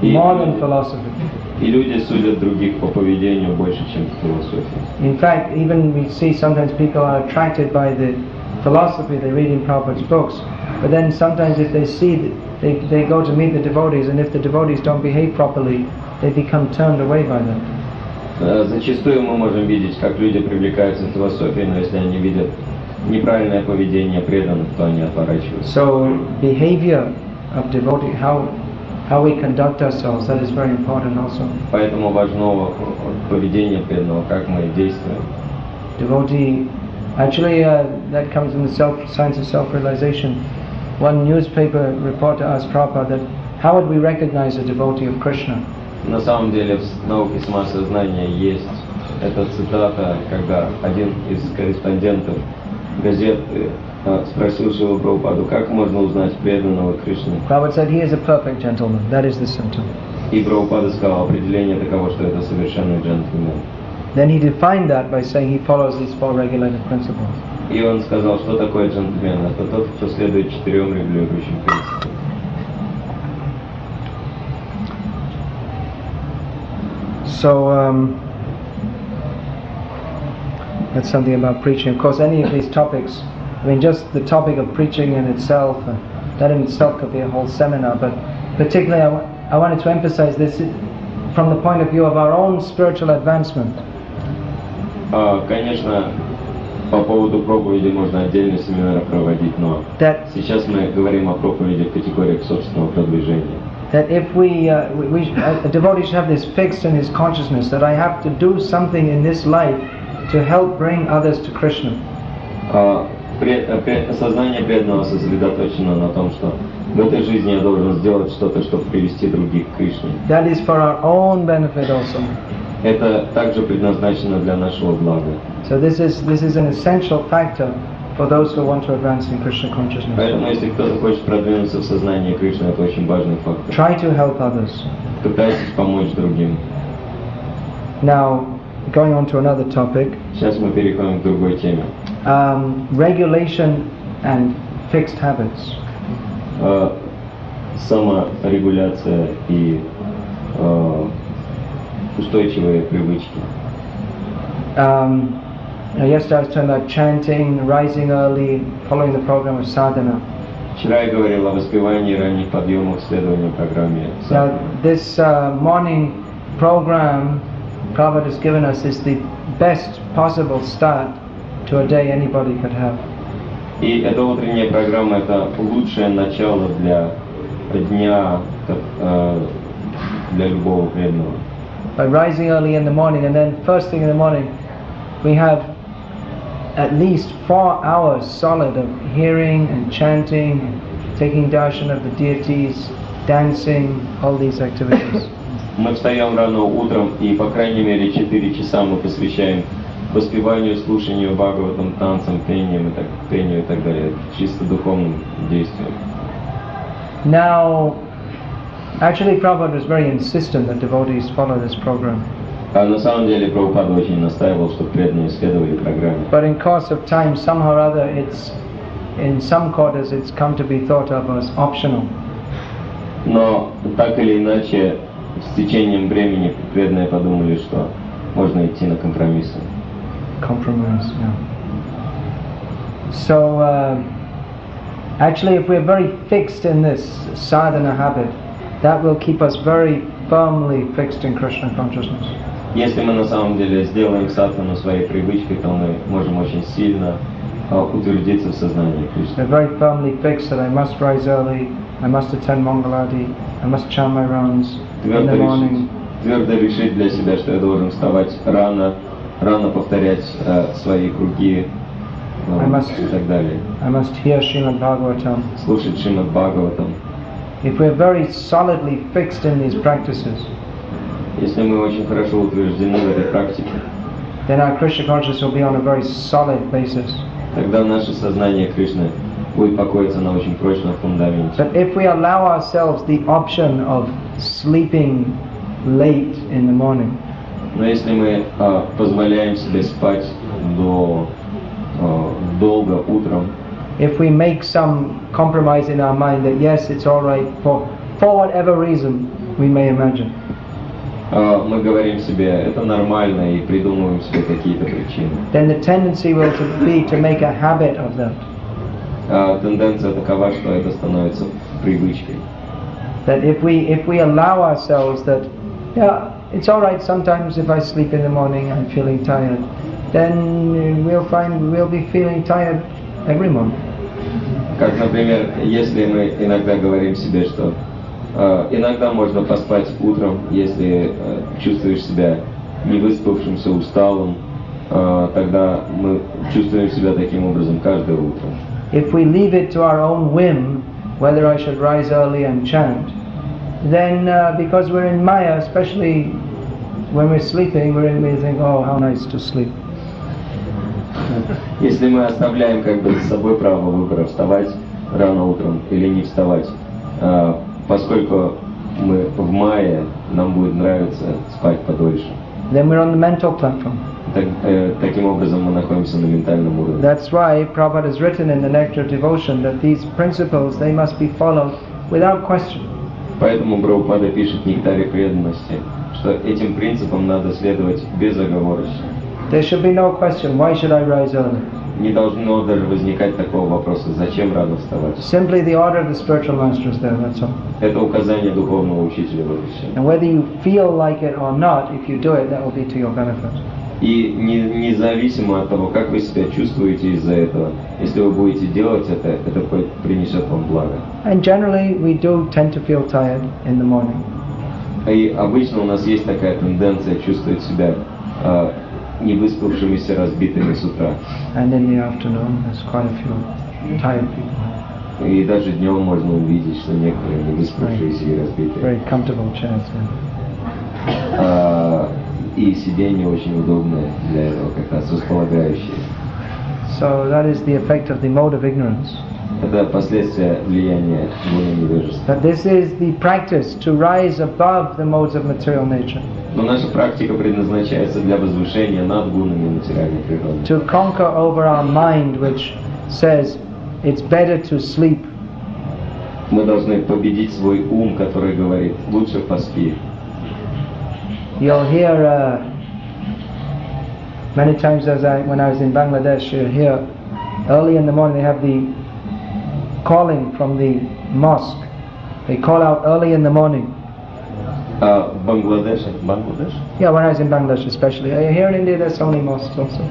more than philosophy. И люди судят других по поведению больше, чем по философии. In fact, even we see sometimes people are attracted by the philosophy they read in Prabhupada's books, but then sometimes if they see, they go to meet the devotees, and if the devotees don't behave properly, they become turned away by them. Зачастую мы можем видеть, как люди привлекаются философией, но если они видят неправильное поведение преданных, то они отворачиваются. So behavior of devotee, how we conduct ourselves. That is very important also. Поэтому важно поведение преданного, как мы действуем. Devotee, actually, that comes in the science of self-realization. One newspaper reporter asked Prabhupada that how would we recognize a devotee of Krishna? На самом деле в науке самосознания есть эта цитата, когда один из корреспондентов газеты спросил Шрилу Прабхупаду, как можно узнать преданного Кришне. Prabhupada said he is a perfect gentleman. That is the symptom. И Прабхупада сказал определение таково, что это совершенный джентльмен. Then he defined that by saying he follows these 4 regulative principles. И он сказал, что такое джентльмен? Это тот, кто следует 4 регулирующим принципам. So that's something about preaching. Of course, any of these topics, I mean, just the topic of preaching in itself, that in itself could be a whole seminar. But particularly, I wanted to emphasize this from the point of view of our own spiritual advancement. Конечно, по поводу проповеди можно отдельный семинар проводить, но сейчас мы говорим о проповеди в категориях собственного продвижения. That if a devotee should have this fixed in his consciousness that I have to do something in this life to help bring others to Krishna. Сознание преданного сосредоточено на том, что в этой жизни я должен сделать что-то, чтобы привести других к Кришне. That is for our own benefit also. Это также предназначено для нашего блага. So this is an essential factor for those who want to advance in Krishna consciousness. Поэтому, если кто-то хочет продвинуться в сознании Кришны, это очень важный фактор. Try to help others. Пытайтесь помочь другим. Now, going on to another topic. Сейчас мы переходим к другой теме. Regulation and fixed habits. Саморегуляция и устойчивые привычки. Yesterday I was talking about chanting, rising early, following the program of sadhana. Вчера я говорил о воспевании ранних подъемах, следовании программе. Now, this morning program Prabhupada has given us is the best possible start to a day anybody could have. И эта утренняя программа — это лучшее начало для дня для любого преданного. By rising early in the morning, and then first thing in the morning, we have at least 4 hours solid of hearing and chanting, taking darshan of the deities, dancing, all these activities. Мы встаем рано утром, и по крайней мере 4 часа мы посвящаем воспеванию, слушанию Бхагаватам, танцам, пению и так далее, чисто духовным действиям. Now, actually Prabhupada was very insistent that devotees follow this program. А на самом деле Прабхупада очень настаивал, чтобы преданные следовали программе. But in course of time, somehow or other, in some quarters it's come to be thought of as optional. Но так или иначе, с течением времени преданные подумали, что можно идти на компромиссы. Compromise, yeah. So, actually, if we're very fixed in this sadhana habit, that will keep us very firmly fixed in Krishna consciousness. Если мы на самом деле сделаем садхану своей привычкой, то мы можем очень сильно утвердиться в сознании Кришны. We're very firmly fixed that I must rise early, I must attend Mangaladi, I must chant my rounds in the morning. Твердо решить для себя, что я должен вставать рано повторять свои круги и так далее. I must hear Srimad Bhagavatam. Слушать Шримад Бхагаватам. If we're very solidly fixed in these practices, если мы очень хорошо утверждены в этой практике, then our Krishna consciousness will be on a very solid basis. Тогда наше сознание Кришны будет покоиться на очень прочном фундаменте. But if we allow ourselves the option of sleeping late in the morning, но если мы позволяем себе спать долго утром, if we make some compromise in our mind that yes, it's all right for whatever reason we may imagine, мы говорим себе, это нормально, и придумываем себе какие-то причины. then the tendency will be to make a habit of that. Тенденция такова, что это становится привычкой. That if we allow ourselves that, yeah, it's all right sometimes if I sleep in the morning, I'm feeling tired, then we'll be feeling tired every morning. Как, например, если мы иногда говорим себе, что Иногда можно поспать утром, если чувствуешь себя невыспавшимся, усталым, тогда мы чувствуем себя таким образом каждое утро. If we leave it to our own whim, whether I should rise early and chant, then because we're in Maya, especially when we're sleeping, we think, oh, how nice to sleep. Если мы оставляем как бы за собой право выбора вставать рано утром или не вставать, поскольку мы в мае, нам будет нравиться спать подольше. Then we're on the mental platform. Таким образом мы находимся на ментальном уровне. That's why Prabhupada has written in the Nectar of Devotion that these principles, they must be followed without question. Поэтому Прабхупада пишет в Нектаре преданности, что этим принципам надо следовать безоговорочно. There should be no question, why should I rise early? Не должно даже возникать такого вопроса, зачем рано вставать. Simply the order of the spiritual master is there, that's all. Это указание духовного учителя в обучении. And whether you feel like it or not, if you do it, that will be to your benefit. И независимо от того, как вы себя чувствуете из-за этого, если вы будете делать это принесет вам благо. And generally, we do tend to feel tired in the morning. И обычно у нас есть такая тенденция чувствовать себя невыспавшимися, разбитыми с утра. And in the afternoon, there's quite a few tired people. И даже днем можно увидеть, что некоторые невыспавшиеся и разбитые. Very comfortable chairs. Yeah. И сиденье очень удобное для этого, как раз располагающее. So that is the effect of the mode of ignorance. Это последствия влияния гуна невежества. But this is the practice to rise above the modes of material nature. Но наша практика предназначается для возвышения над гунами материальной природы. To conquer over our mind, which says it's better to sleep. Мы должны победить свой ум, который говорит: лучше поспи. You'll hear many times when I was in Bangladesh, you'll hear early in the morning they have the calling from the mosque. They call out early in the morning. Bangladesh? Yeah, when I was in Bangladesh especially. Here in India there's so many mosques also.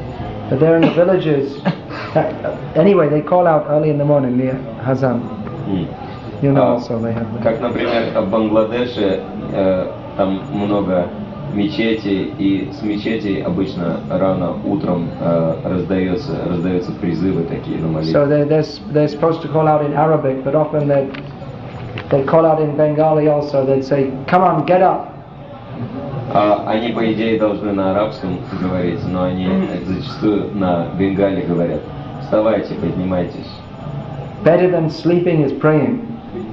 But they're in the villages. Anyway, they call out early in the morning, the Hazan. You know also they have that. Как, например, в Бангладеше там много мечетей, и с мечетей обычно рано утром раздаются призывы такие на молитву. So they're supposed to call out in Arabic, but often they call out in Bengali also. They'd say, "Come on, get up." Они по идее должны на арабском говорить, но они зачастую на бенгале говорят: вставайте, поднимайтесь. Better than sleeping is praying.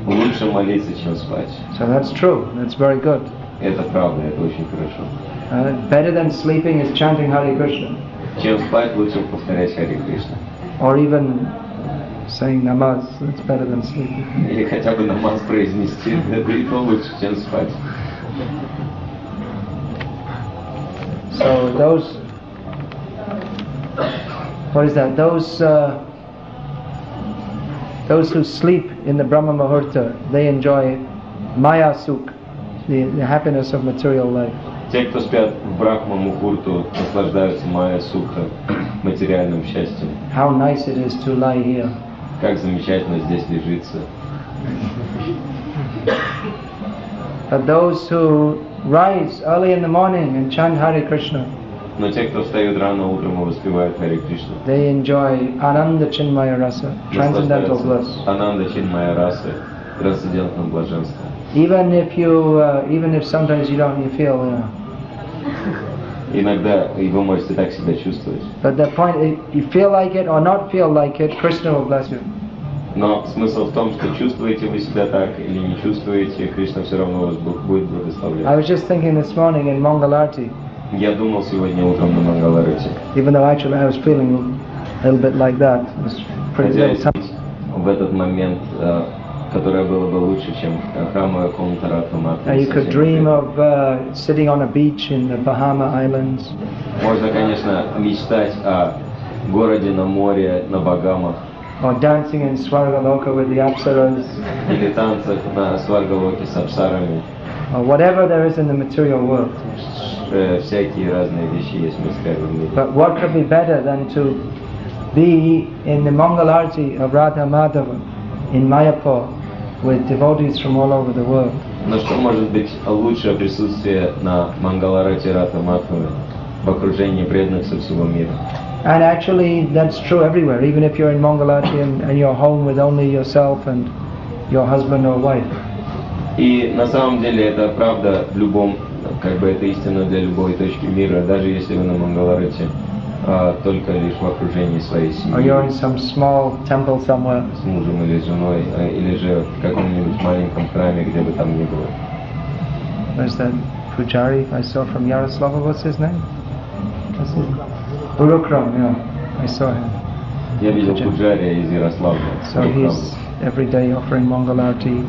Лучше молиться, чем спать. So that's true. That's very good. Это правда, это очень хорошо. Better than sleeping is chanting Hare Krishna. Чем спать, лучше повторять Харе Кришна. Or even saying namaz. It's better than sleeping. Или хотя бы намаз произнести, это и то лучше, чем спать. So those, what is that? Those who sleep in the Brahma Muhurta, they enjoy Maya Sukh, the happiness of material life. Те, кто спят в Брахма Мухурту, наслаждаются Майя Сукха, материальным счастьем. How nice it is to lie here. Как замечательно здесь лежится. But those who rise early in the morning and chant Hare Krishna, Но те, кто встают рано утром и воспевают Харе Кришну, they enjoy Ananda Chinmaya Rasa, transcendental bliss. Ананда Чинмая Раса, трансцендентном блаженстве. Even if sometimes you feel, Иногда и вы можете так себя чувствовать. But the point, you feel like it or not feel like it, Krishna will bless you. Но смысл в том, что чувствуете вы себя так или не чувствуете, Кришна все равно вас будет благословлять. I was just thinking this morning in Mangalarti. Я думал сегодня утром на Мангаларате. Even though actually I was feeling a little bit like that. It was pretty little time. В этот момент, которое было бы лучше, чем храмовая комната Радхаматы. You could dream of sitting on a beach in the Bahama Islands. Можно, конечно, мечтать о городе на море, на Багамах. Or dancing in Swargaloka with the Apsaras. Или танцах на Сваргалоке с апсарами. Or whatever there is in the material world. Всякие разные вещи есть в мирском мире. But what could be better than to be in the Mangalarti of Radha Madhava in Mayapur with devotees from all over the world. Но что может быть лучше присутствие на Мангаларате Рата Матхаве в окружении преданных со всего мира? And actually that's true everywhere, even if you're in Mangalati and you're home with only yourself and your husband or wife. И на самом деле это правда в любом, как бы это истина для любой точки мира, даже если вы на Мангаларате только лишь в окружении своей семьи. Or you're in some small temple somewhere. С мужем или женой, или же в каком-нибудь маленьком храме, где бы там ни было. There's that Pujari I saw from Yaroslava, what's his name? Urukram, yeah, I saw him. Я видел Пуджария из Ярославля. So he's every day offering Mangalarti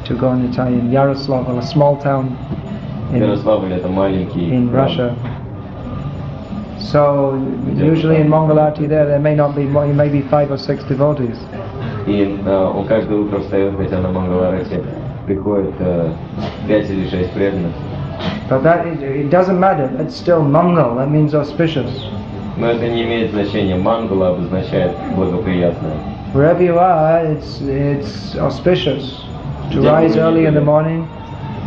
to go in Italian. Yaroslav, a small town Ярославль это маленький in храм. Russia. So usually in Mangalarti there may not be more, maybe 5 or 6 devotees. И он каждое утро встает, хотя на Мангаларате приходит 5 или 6 преданных. But that it doesn't matter. It's still Mangal. That means auspicious. Но это не имеет значения. Мангала обозначает благоприятное. Wherever you are, it's auspicious to rise early in the morning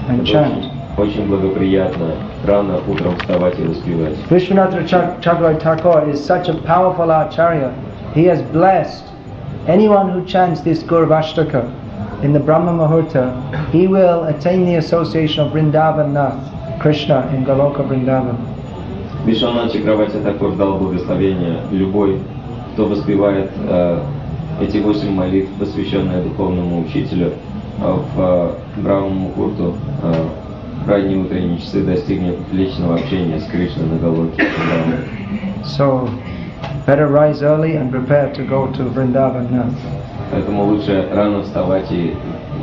and chant. Очень благоприятно рано утром вставать и воспевать. Vishwanath Chakravarti Thakur is such a powerful acharya. He has blessed anyone who chants this Gurvashtaka in the Brahma Muhurta. He will attain the association of Vrindavan Nath, Krishna in Goloka Vrindavan. Вишванат Чакраварти Тхакур дал благословение любой, кто воспевает эти 8 молитв, посвященные духовному учителю в Брахма Мухурту. Ранние утренние часы достигнет личного общения с Кришной на Галоке. So, better rise early and prepare to go to Vrindavan Nath. Поэтому лучше рано вставать и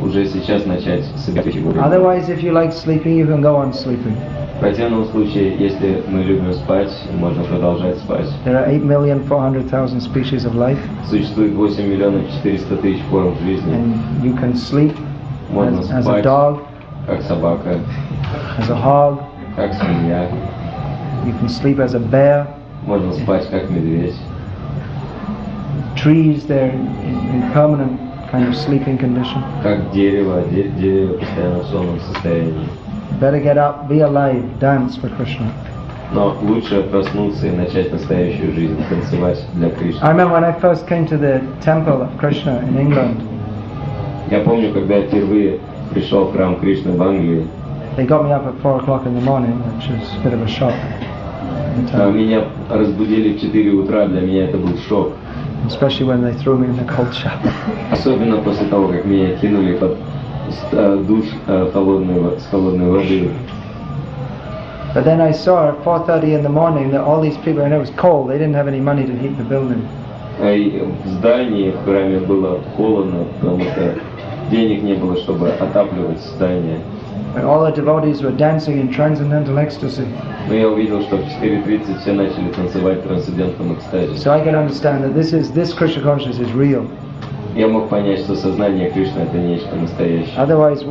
уже сейчас начать собирать фигуры. Otherwise, if you like sleeping, you can go on sleeping. В противном случае, если мы любим спать, можно продолжать спать. There are 8,400,000 species of life. Существует 8 миллионов 400 тысяч форм жизни. And you can sleep Можно as a спать dog, как собака, as a hog. как свинья. You can sleep as a bear. Можно спать как медведь. Trees, they're in permanent kind of sleeping condition. Как дерево, дерево постоянно в сонном состоянии. Better get up, be alive, dance for Krishna. Но лучше проснуться и начать настоящую жизнь, танцевать для Кришны. I remember when I first came to the temple of Krishna in England. Я помню, когда я впервые пришел в храм Кришны в Англии. They got me up at 4 o'clock in the morning, which is a bit of a shock. Меня разбудили в 4 утра, для меня это был шок. Especially when they threw me in the cold shower. Особенно после того, как меня кинули под душ с холодной водой. But then I saw at 4:30 in the morning that all these people, and it was cold, they didn't have any money to heat the building. В здании, в храме было холодно, потому что денег не было, чтобы отапливать здание. And all the devotees were dancing in transcendental ecstasy. Но я увидел, что в 4:30 все начали танцевать в трансцендентном экстазе. So I can understand that this Krishna consciousness is real. Я мог понять, что сознание Кришны это нечто настоящее. Otherwise,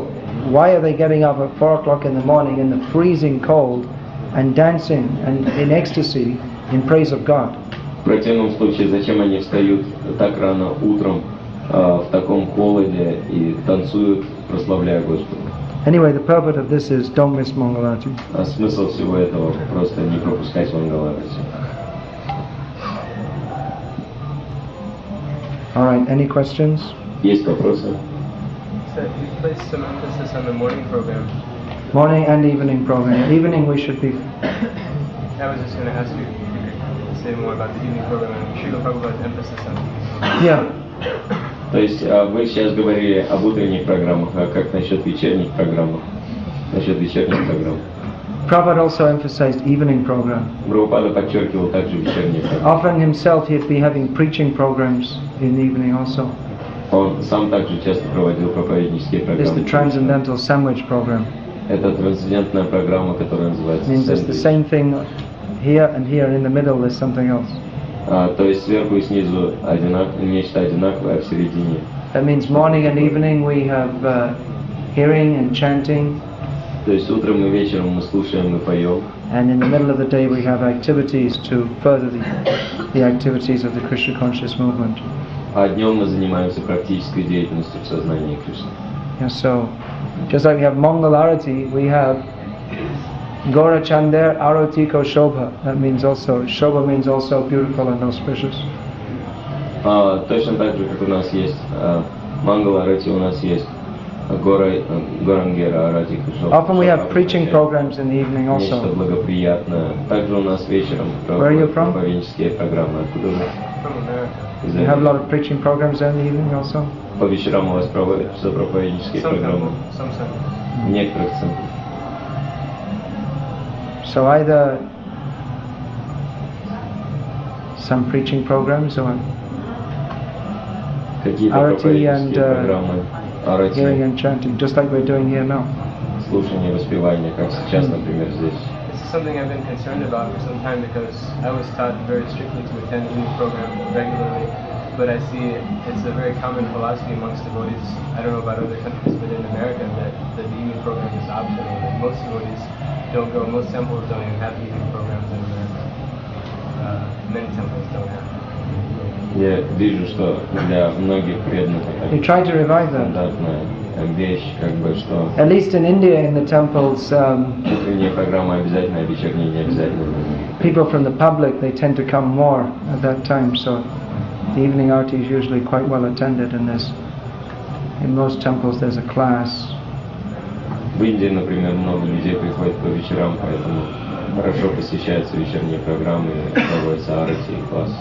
why are they getting up at 4 o'clock in the morning in the freezing cold and dancing and in ecstasy in praise of God? В противном случае, зачем они встают так рано утром в таком холоде и танцуют, прославляя Господа? Anyway, the purport of this is don't miss Mangalarti. А смысл всего этого просто не пропускать Мангаларати. All right, any questions? Есть вопросы? So you placed some emphasis on the morning program. Morning and evening program. Evening we should be. I was just going to ask you if you could say more about the evening program and Srila Prabhupada's emphasis on it. Yeah. То есть вы сейчас говорили об утренних программах, а как насчет вечерних программ? Насчет вечерних программ. Prabhupada also emphasized evening program. Прабхупада подчеркивал также вечерние программы. Often himself he'd be having preaching programs in the evening also. Он сам также часто проводил проповеднические There's the программы. transcendental sandwich program. Это трансцендентная программа, которая называется Means it's the сэндвич. same thing here and here, and in the middle there's something else. То есть сверху и снизу нечто одинаковое, а в середине. That means morning and evening we have hearing and chanting, То есть утром и вечером мы слушаем и поем. and in the middle of the day we have activities to further the activities of the Krishna conscious movement. А днем мы занимаемся практической деятельностью в сознании Кришны. Yeah, so, just like we have Mangal Arati, we have Gaura Chander Arati Ko Shobha. That means also, Shobha means also beautiful and auspicious. Точно так же, как у нас есть Мангала Арати, у нас есть Горангера Арати Ко Шобха. Often we have preaching programs in the evening Нечто also. благоприятное. Также у нас вечером проповеднические программы. Откуда вы? From America. You have a lot of preaching programs in the evening also? По вечерам у вас проводятся проповеднические Some программы. temple, some temple. В некоторых центрах. So either some preaching programs or Какие-то Arati проповеднические and, программы. hearing Арати, and chanting, just like we're doing here now. слушание, воспевание, как сейчас, например, здесь. This is something I've been concerned about for some time because I was taught very strictly to attend evening program regularly, but I see it's a very common philosophy amongst devotees. I don't know about other countries, but in America that the evening program is optional. That most devotees don't go. Most temples don't even have evening programs in America. Many temples don't have. Я вижу, что для многих преданных They это try to revive them. стандартная вещь, как бы, что At least in India, in the temples, утренняя программа обязательно, а вечерняя не обязательно. people from the public, they tend to come more at that time, so the evening arti is usually quite well attended, and in most temples there's a class. В Индии, например, много людей приходят по вечерам, поэтому хорошо посещаются вечерние программы, проводятся арати и класс.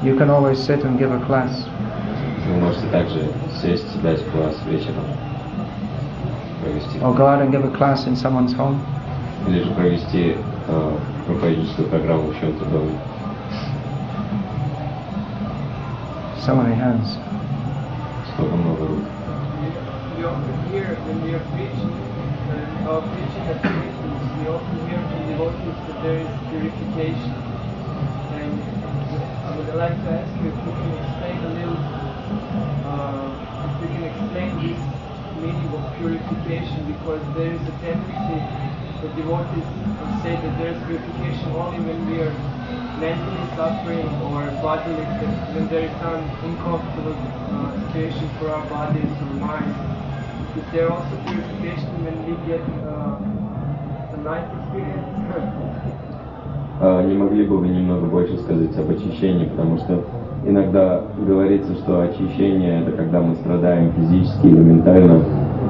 You can always sit and give a class. Вы можете также сесть и дать класс вечером, провести, Or go out and give a class in someone's home. или же провести проповедническую программу в чем-то доме. So many hands. Столько много рук. We often hear when we are preaching, our preaching activities, we often hear from devotees that there is purification. And I would like to ask you if you can explain a little, if you can explain this meaning of purification, because there is a tendency for devotees to say that there is purification only when we are mentally suffering or bodily, when there is some uncomfortable situation for our bodies or minds. Is there also purification when we get a nice experience? Не могли бы вы немного больше сказать об очищении, потому что иногда говорится, что очищение это когда мы страдаем физически или ментально,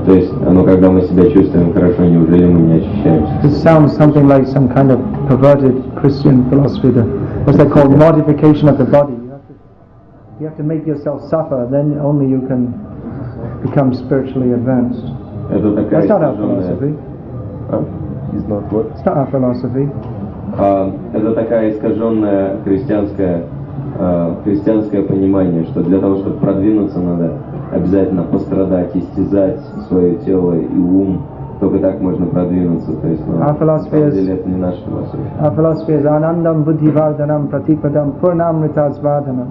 то есть оно когда мы себя чувствуем хорошо, неужели мы не очищаемся? This sounds something like some kind of perverted Christian philosophy, what's that called, mortification of the body. You have to make yourself suffer, then only you can become spiritually advanced. Это такая That's not our искаженная- philosophy. It's not what? It's not our philosophy. Это такая искаженная христианское понимание, что для того, чтобы продвинуться, надо обязательно пострадать, истязать свое тело и ум. Только так можно продвинуться. То есть, на самом деле, это не наша философия. Our philosophy is anandam buddhivardhanam pratipadam purnamritasvadhanam,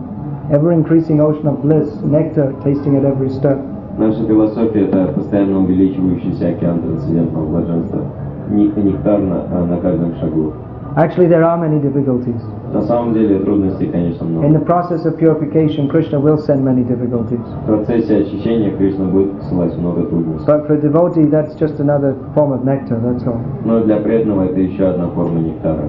ever increasing ocean of bliss, nectar tasting at every step. Наша философия – это постоянно увеличивающийся океан трансцендентного блаженства, нектар на каждом шагу. Actually, there are many difficulties. На самом деле трудностей, конечно, In много. the process of purification, Krishna will send many difficulties. В процессе очищения Кришна будет посылать много трудностей. But for a devotee, that's just another form of nectar, that's all. Но для преданного это еще одна форма нектара.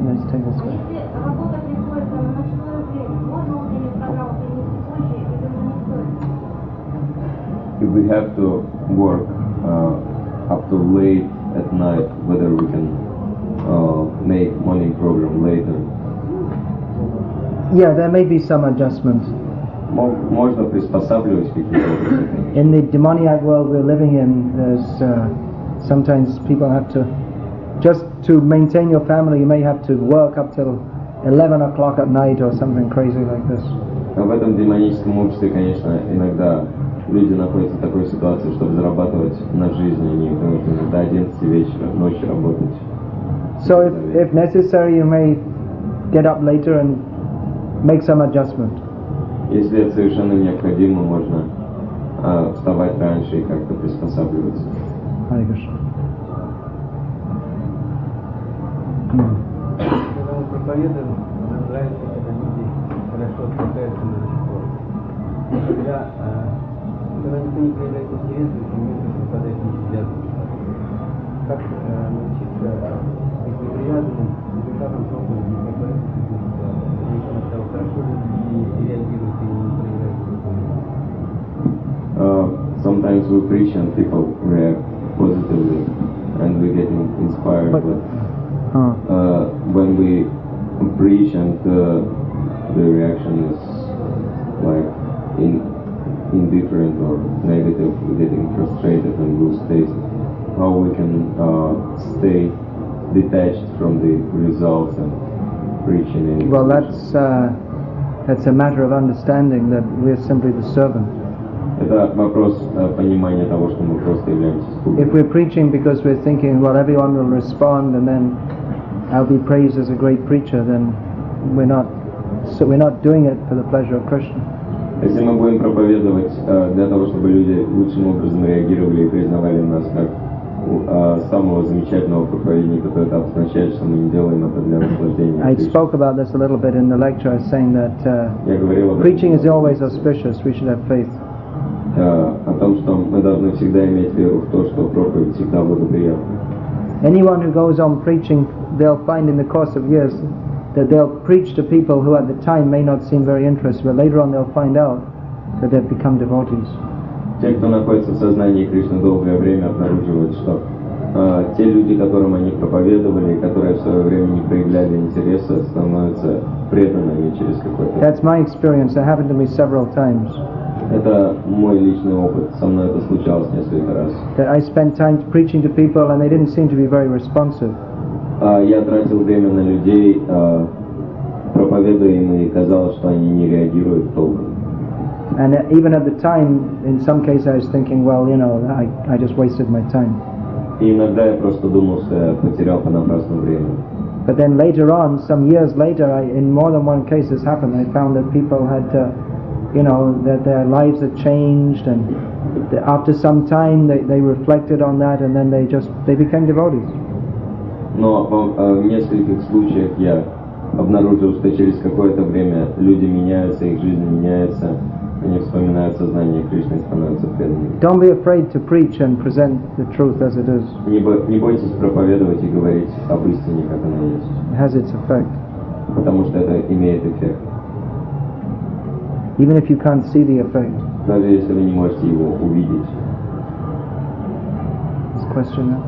Let's take this one. Если работа приходится на ночное время, можно утреннюю программу перенести позже или не стоит? If we have to work up to late at night, whether we can make morning program later. Yeah, there may be some adjustment. Можно приспосабливать какие-то образы. In the demoniac world we're living in, there's sometimes people have to, just to maintain your family, you may have to work up till 11 o'clock at night or something crazy like this. А в этом демоническом обществе, конечно, иногда люди находятся в такой ситуации, чтобы зарабатывать на жизнь, они вынуждены до 11 вечера, ночью работать. So if necessary, you may get up later and make some adjustment. Если это совершенно необходимо, можно вставать раньше и как-то приспосабливаться. Hare Krishna. проповедовал, нам нравится, когда люди хорошо откликаются на наш спор. Когда никто не проявляет интерес, очень многие преподаватели не сидят. Как научиться быть непривязанным результатам проповеди, как бороться с этим ситуацией? Хорошо люди реагируют и не проявляют интерес. Sometimes we preach and people react positively and we get inspired. But when we preach and the reaction is like indifferent or negative, we're getting frustrated and lose taste. How we can stay detached from the results and preaching in. Well, that's a matter of understanding that we're simply the servant. Это вопрос понимания того, что мы просто являемся слугами. If we're preaching because we're thinking, well, everyone will respond and then I'll be praised as a great preacher, then we're not doing it for the pleasure of Krishna. Если мы будем проповедовать для того, чтобы люди лучшим образом реагировали и признавали нас как самого замечательного проповедника, то это обозначает, что мы не делаем это для наслаждения. I spoke about this a little bit in the lecture. I was saying that preaching is always auspicious. We should have faith. О том, что мы должны всегда иметь веру в то, что проповедь всегда благоприятна. Anyone who goes on preaching, they'll find in the course of years that they'll preach to people who at the time may not seem very interested, but later on they'll find out that they've become devotees. Те, кто находится в сознании Кришны долгое время, обнаруживают, что те люди, которым они проповедовали, которые в свое время не проявляли интереса, становятся преданными через какой-то. That's my experience. That happened to me several times. Это мой личный опыт. Со мной это случалось несколько раз. That I spent time preaching to people and they didn't seem to be very responsive. Я тратил время на людей, проповедуя им, и казалось, что они не реагируют толком. And even at the time, in some cases, I was thinking, well, you know, I just wasted my time. И иногда я просто думал, что я потерял понапрасну время. But then later on, some years later, in more than one case this happened, I found that people had, that their lives had changed, and after some time they reflected on that, and then they became devotees. Но в нескольких случаях я обнаружил, что через какое-то время люди меняются, их жизнь меняется, они вспоминают сознание Кришны и становятся преданными. Don't be afraid to preach and present the truth as it is. Не бойтесь проповедовать и говорить об истине, как она есть. It has its effect. Потому что это имеет эффект. Even if you can't see the effect. Даже если вы не можете его увидеть. This question now?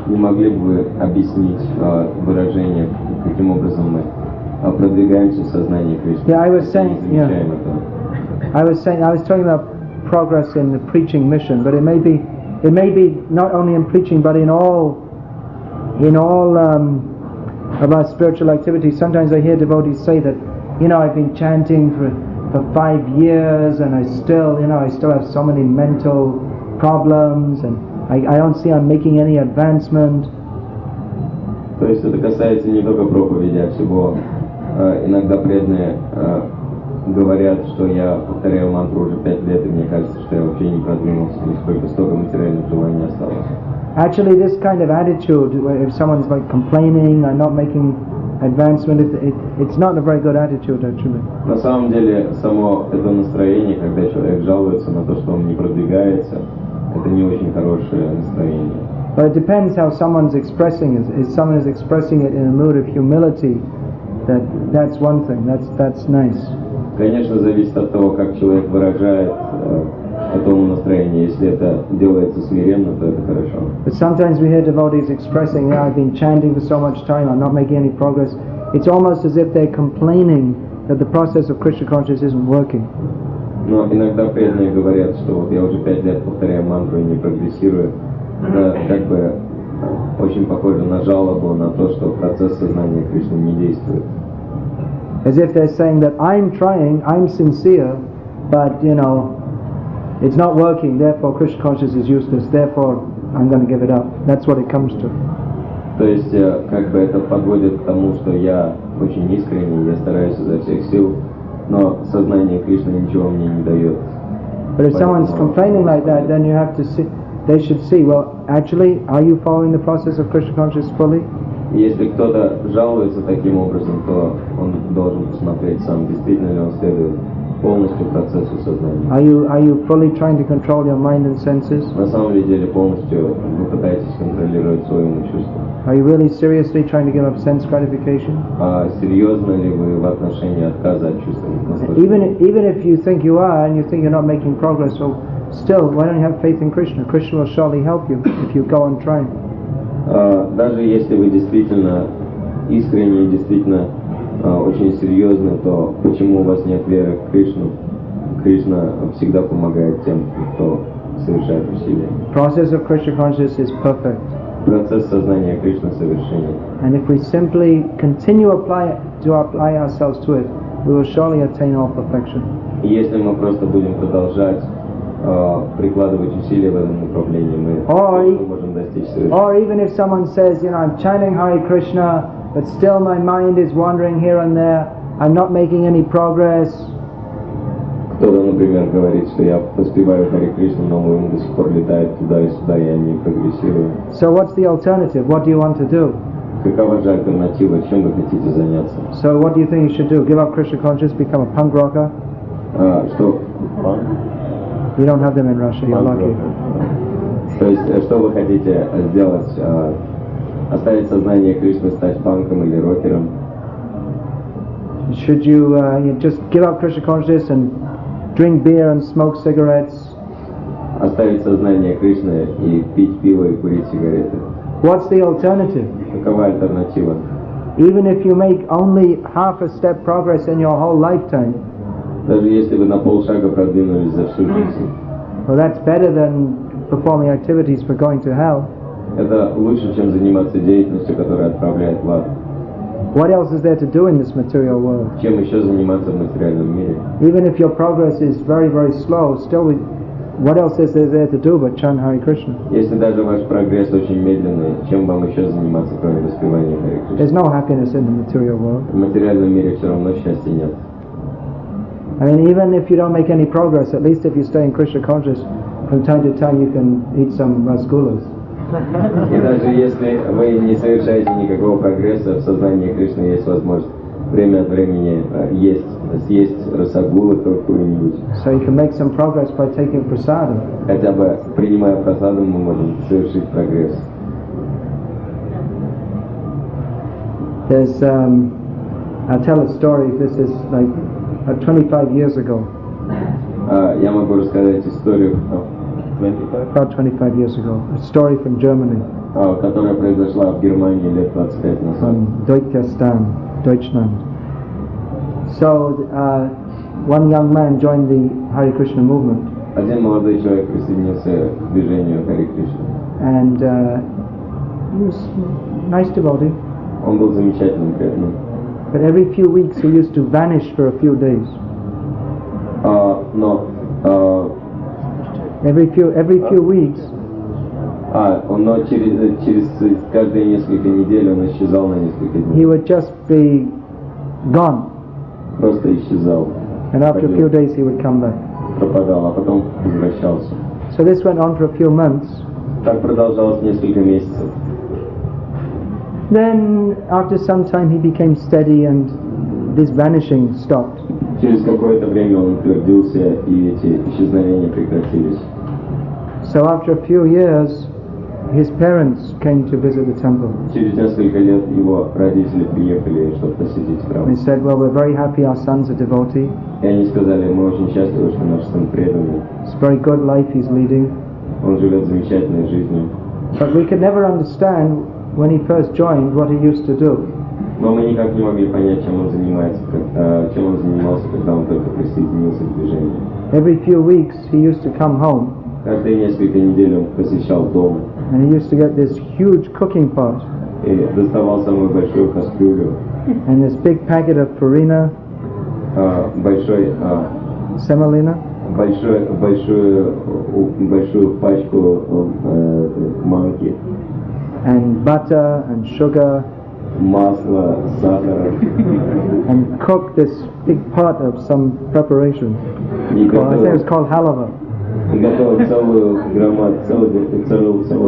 Не могли бы вы объяснить выражение, каким образом мы продвигаемся в сознании Кришны? Yeah, I was talking about progress in the preaching mission, but it may be not only in preaching, but in all of our spiritual activities. Sometimes I hear devotees say that, I've been chanting for 5 years, and I still have so many mental problems, and I don't see I'm making any advancement. То есть это касается не только проповеди, а всего. Иногда преданные говорят, что я повторяю мантру уже 5 лет, и мне кажется, что я вообще не продвинулся, нисколько, столько материальных желаний осталось. Actually, this kind of attitude, if someone's like complaining, I'm not making advancement, it's not a very good attitude actually. На самом деле, само это настроение, когда человек жалуется на то, что он не продвигается, это не очень хорошее настроение. But it depends how someone's expressing it. If someone is expressing it in a mood of humility, that's one thing. That's nice. Конечно, зависит от того, как человек выражает этому настроение. Если это делается смиренно, то это хорошо. But sometimes we hear devotees expressing, I've been chanting for so much time, I'm not making any progress. It's almost as if they're complaining that the process of Krishna consciousness isn't working. Но иногда преданные говорят, что вот я уже 5 лет повторяю мантру и не прогрессирую. Это как бы очень похоже на жалобу на то, что процесс сознания Кришны не действует. As if they're saying that I'm trying, I'm sincere, but it's not working, therefore Krishna consciousness is useless, therefore I'm going to give it up. That's what it comes to. То есть как бы это подводит к тому, что я очень искренний, я стараюсь изо всех сил, но сознание Кришны ничего мне не дает. But if someone's complaining like that, then you have to see, they should see, well, actually, are you following the process of Krishna consciousness fully? Если кто-то жалуется таким образом, то он должен посмотреть сам, действительно ли он следует полностью процессу сознания. Are you fully trying to control your mind and senses? На самом ли деле полностью вы пытаетесь контролировать свое ум и чувства? Are you really seriously trying to give up sense gratification? А серьезно ли вы в отношении отказа от чувственных наслаждений? Even if you think you are and you think you're not making progress, so still, why don't you have faith in Krishna? Krishna will surely help you if you go on trying. Даже если вы действительно искренне, действительно очень серьезны, то почему у вас нет веры в Кришну? Кришна всегда помогает тем, кто совершает усилия. Process of Krishna consciousness is perfect. Процесс сознания Кришны совершенен. And if we simply continue apply ourselves to it, we will surely attain all perfection. И если мы просто будем продолжать прикладывать усилия в этом направлении, мы можем достичь совершенства. Or even if someone says, I'm chanting Hare Krishna, but still my mind is wandering here and there, I'm not making any progress. Кто-то, например, говорит, что я воспеваю Харе Кришну, но мой ум до сих пор летает туда и сюда, и я не прогрессирую. So what's the alternative? What do you want to do? Какова же альтернатива? Чем вы хотите заняться? So what do you think you should do? Give up Krishna consciousness, become a punk rocker? Что? We don't have them in Russia, you're lucky. То есть, что вы хотите сделать? Оставить сознание Кришны, стать панком или рокером? Should you just give up Krishna consciousness and drink beer and smoke cigarettes? Оставить сознание Кришны и пить пиво и курить сигареты? What's the alternative? Какова альтернатива? Even if you make only half a step progress in your whole lifetime, даже если вы на полшага продвинулись за всю жизнь, well, that's better than performing activities for going to hell. Это лучше, чем заниматься деятельностью, которая отправляет в ад. What else is there to do in this material world? Чем еще заниматься в материальном мире? Even if your progress is very, very slow, still, what else is there to do but chant Hare Krishna? Если даже ваш прогресс очень медленный, чем вам еще заниматься, кроме воспевания Харе Кришны? There's no happiness in the material world. В материальном мире все равно счастья нет. I mean, even if you don't make any progress, at least if you stay in Krishna conscious, from time to time you can eat some rasgullas. И даже если вы не совершаете никакого прогресса, в сознании Кришны есть возможность время от времени съесть расагулу какую-нибудь. So you can make some progress by taking prasadam. Хотя бы принимая просадом мы можем совершить прогресс. There's, I'll tell a story. This is like 25 years ago. Я могу рассказать историю About 25 years ago. A story from Germany. Которая произошла в Германии лет 25 назад. From Deutschland. So, one young man joined the Hare Krishna movement. Один молодой человек присоединился к движению Харе Кришны. And he was nice devotee. Он был замечательным преданным. But every few weeks he used to vanish for a few days. Every few weeks. Но через каждые несколько недель он исчезал на несколько дней. He would just be gone. Просто исчезал. And after a few days he would come back. Пропадал, а потом возвращался. So this went on for a few months. Так продолжалось несколько месяцев. Then after some time he became steady and this vanishing stopped. Через какое-то время он утвердился, и эти исчезновения прекратились. So after a few years, his parents came to visit the temple. Через несколько лет его родители приехали, чтобы посетить храм. They said, well, we're very happy our son's a devotee. И они сказали, мы очень счастливы, что наш сын преданный. It's a very good life he's leading. Он живет замечательной жизнью. But we could never understand when he first joined what he used to do. Но мы никак не могли понять, чем он занимался, когда он только присоединился к движению. Every few weeks he used to come home. Каждые несколько недель он посещал дом. And he used to get this huge cooking pot. И доставал самую большую кастрюлю. And this big packet of farina. Semolina. Большую пачку манки. And butter and sugar. масло, сахар. And cook this big pot of some preparation. И I think it was called halava. готовил целую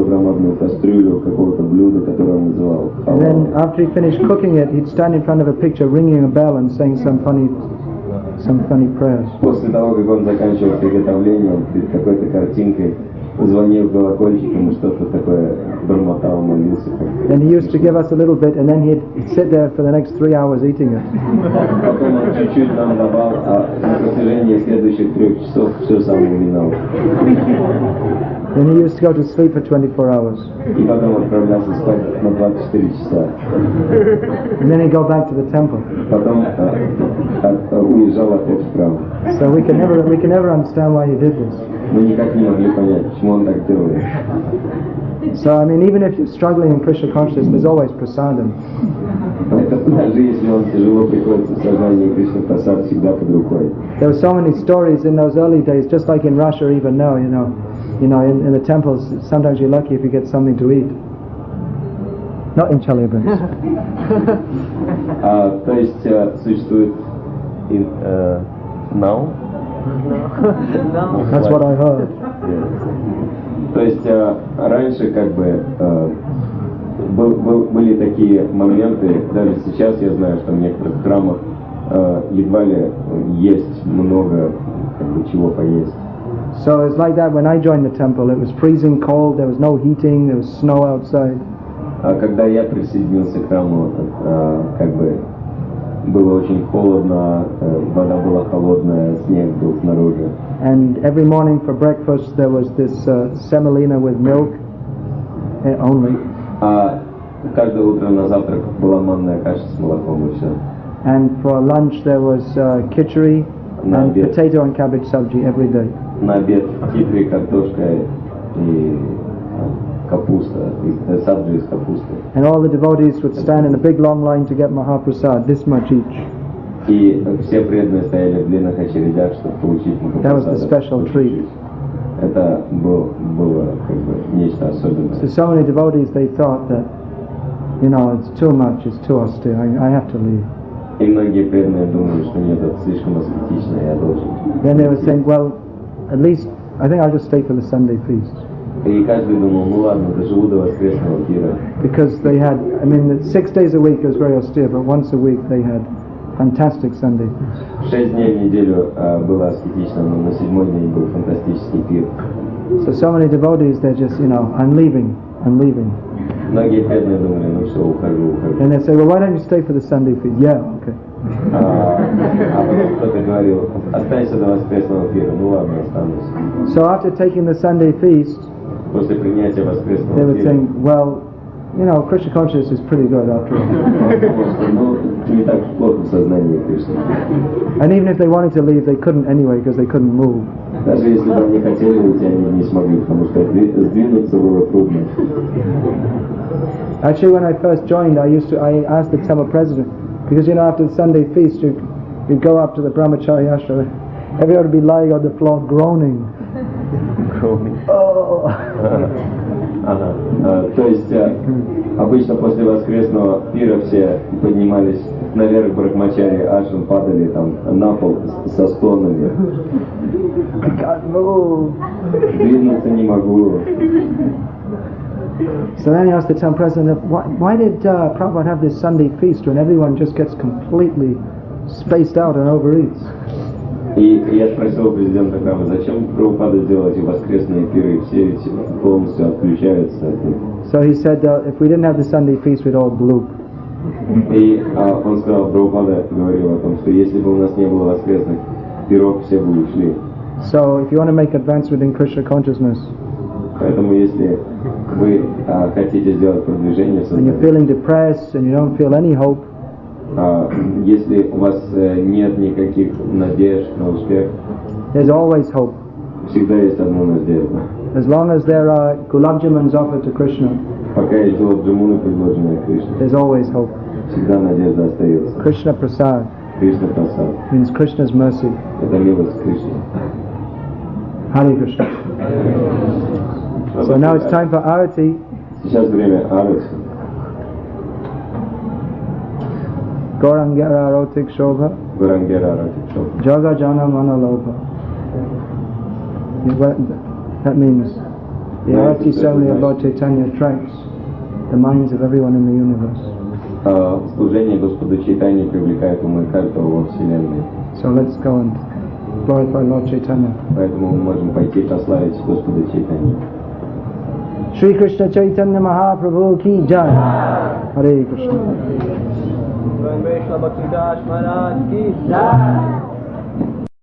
громадную кастрюлю какого-то блюда, которое он называл And then халава. after he finished cooking it, he'd stand in front of a picture ringing a bell and saying some funny prayers. После того, как он заканчивал приготовление, он перед какой-то картинкой звонил в колокольчик, ему что-то такое бормотал, молился. And he used to give us a little bit, and then he'd sit there for the next 3 hours eating it. Потом он чуть-чуть нам давал, а на протяжении следующих 3 часов все сам уминал. Then he used to go to sleep for 24 hours. И потом отправлялся спать на 24 часа. And then he'd go back to the temple. Потом уезжал опять в храм. So we can never understand why he did this. Мы никак не могли понять, почему он так делает. So I mean, even if you're struggling in Krishna consciousness, there's always prasadam. Поэтому даже если он тяжело приходится в сознание, Кришна Прасад всегда под рукой. There were so many stories in those early days, just like in Russia even now, in the temples, sometimes you're lucky if you get something to eat. Not in Chelyabinsk. То есть существует now? That's what I heard. То есть раньше как бы были такие моменты, даже сейчас я знаю, что в некоторых храмах едва ли есть много как бы, чего поесть. So it's like that when I joined the temple. It was freezing cold, there was no heating, there was snow outside. Когда я присоединился к храму, как бы было очень холодно, вода была холодная, снег был снаружи. And every morning for breakfast there was this semolina with milk only. А каждое утро на завтрак была манная каша с молоком и все. And for lunch there was khichdi На and обед, potato and cabbage sabji every day. на обед китри, картошка и капуста, и сабджи из капусты. And all the devotees would stand in a big long line to get Mahaprasad, this much each. И все преданные стояли в длинных очередях, чтобы получить That was the Махапрасад. special treat. Это было как бы нечто особенное. So many devotees, they thought that, it's too much, it's too austere, I have to leave. И многие преданные думали, что нет, это слишком аскетично, я должен. Then they would think, well, at least, I think I'll just stay for the Sunday feast. И каждый думал, ну ладно, доживу до воскресного пира. Because they had, 6 days a week was very austere, but once a week they had fantastic Sunday. 6 дней в неделю было аскетично, но на 7-й день был фантастический пир. So many devotees, they're just, I'm leaving. Многие преданные думали, ну все, ухожу. And they say, well, why don't you stay for the Sunday feast? Yeah, okay. А потом кто-то говорил, останься до воскресного пира, ну ладно, останусь. So after taking the Sunday feast, После принятия they воскресного would пира, think, well, Krishna consciousness is pretty good after all. он думал, что ну, не так плохо в сознании Кришны. And even if they wanted to leave, they couldn't anyway because they couldn't move. Даже если бы они хотели уйти, они не смогли, потому что сдвинуться было трудно. Actually, when I first joined, I asked the temple president, because after the Sunday feast, you'd go up to the brahmachari ashram, everyone would be lying on the floor groaning. Oh. То есть обычно после воскресного пира все поднимались наверх брахмачари ашрам, падали там на пол со стонами. I can't move. Двинуться не могу. So then he asked the temple president, why did Prabhupada have this Sunday feast when everyone just gets completely spaced out and overeats? И я спросил президента храма, зачем Прабхупада сделал эти воскресные пиры, все ведь полностью отключаются от них. So he said, if we didn't have the Sunday feast, we'd all bloop. И он сказал, Прабхупада говорил о том, что если бы у нас не было воскресных пирог, все бы ушли. So if you want to make advancement in Krishna consciousness, Поэтому если вы хотите сделать продвижение в and you're сознании, feeling depressed and you don't feel any hope, если у вас нет никаких надежд на успех, there's always hope. всегда есть одна надежда. As long as there are gulab jamans offered to Krishna, Пока есть джамуны, предложенные Кришной, there's always hope. всегда надежда остается. Krishna prasad Кришна Прасад means Krishna's mercy. – это милость Кришны. Hare Krishna. So now it's time for arati. Сейчас время арати. Gaurangera Rotik Shobha, Gurangera Ratikshop. Jaga Jana Manalobha. That means the arati ceremony of Lord Chaitanya attracts the minds of everyone in the universe. Служение Господу Чайтанье привлекает умы каждого во Вселенной. So let's go and glorify Lord Chaitanya. Поэтому мы можем пойти прославить Господа Чайтанье. Shri Krishna Chaitanya Mahaprabhu ki jai. Hare Krishna. Vishnu Bhakti Das Maharaj ki jai.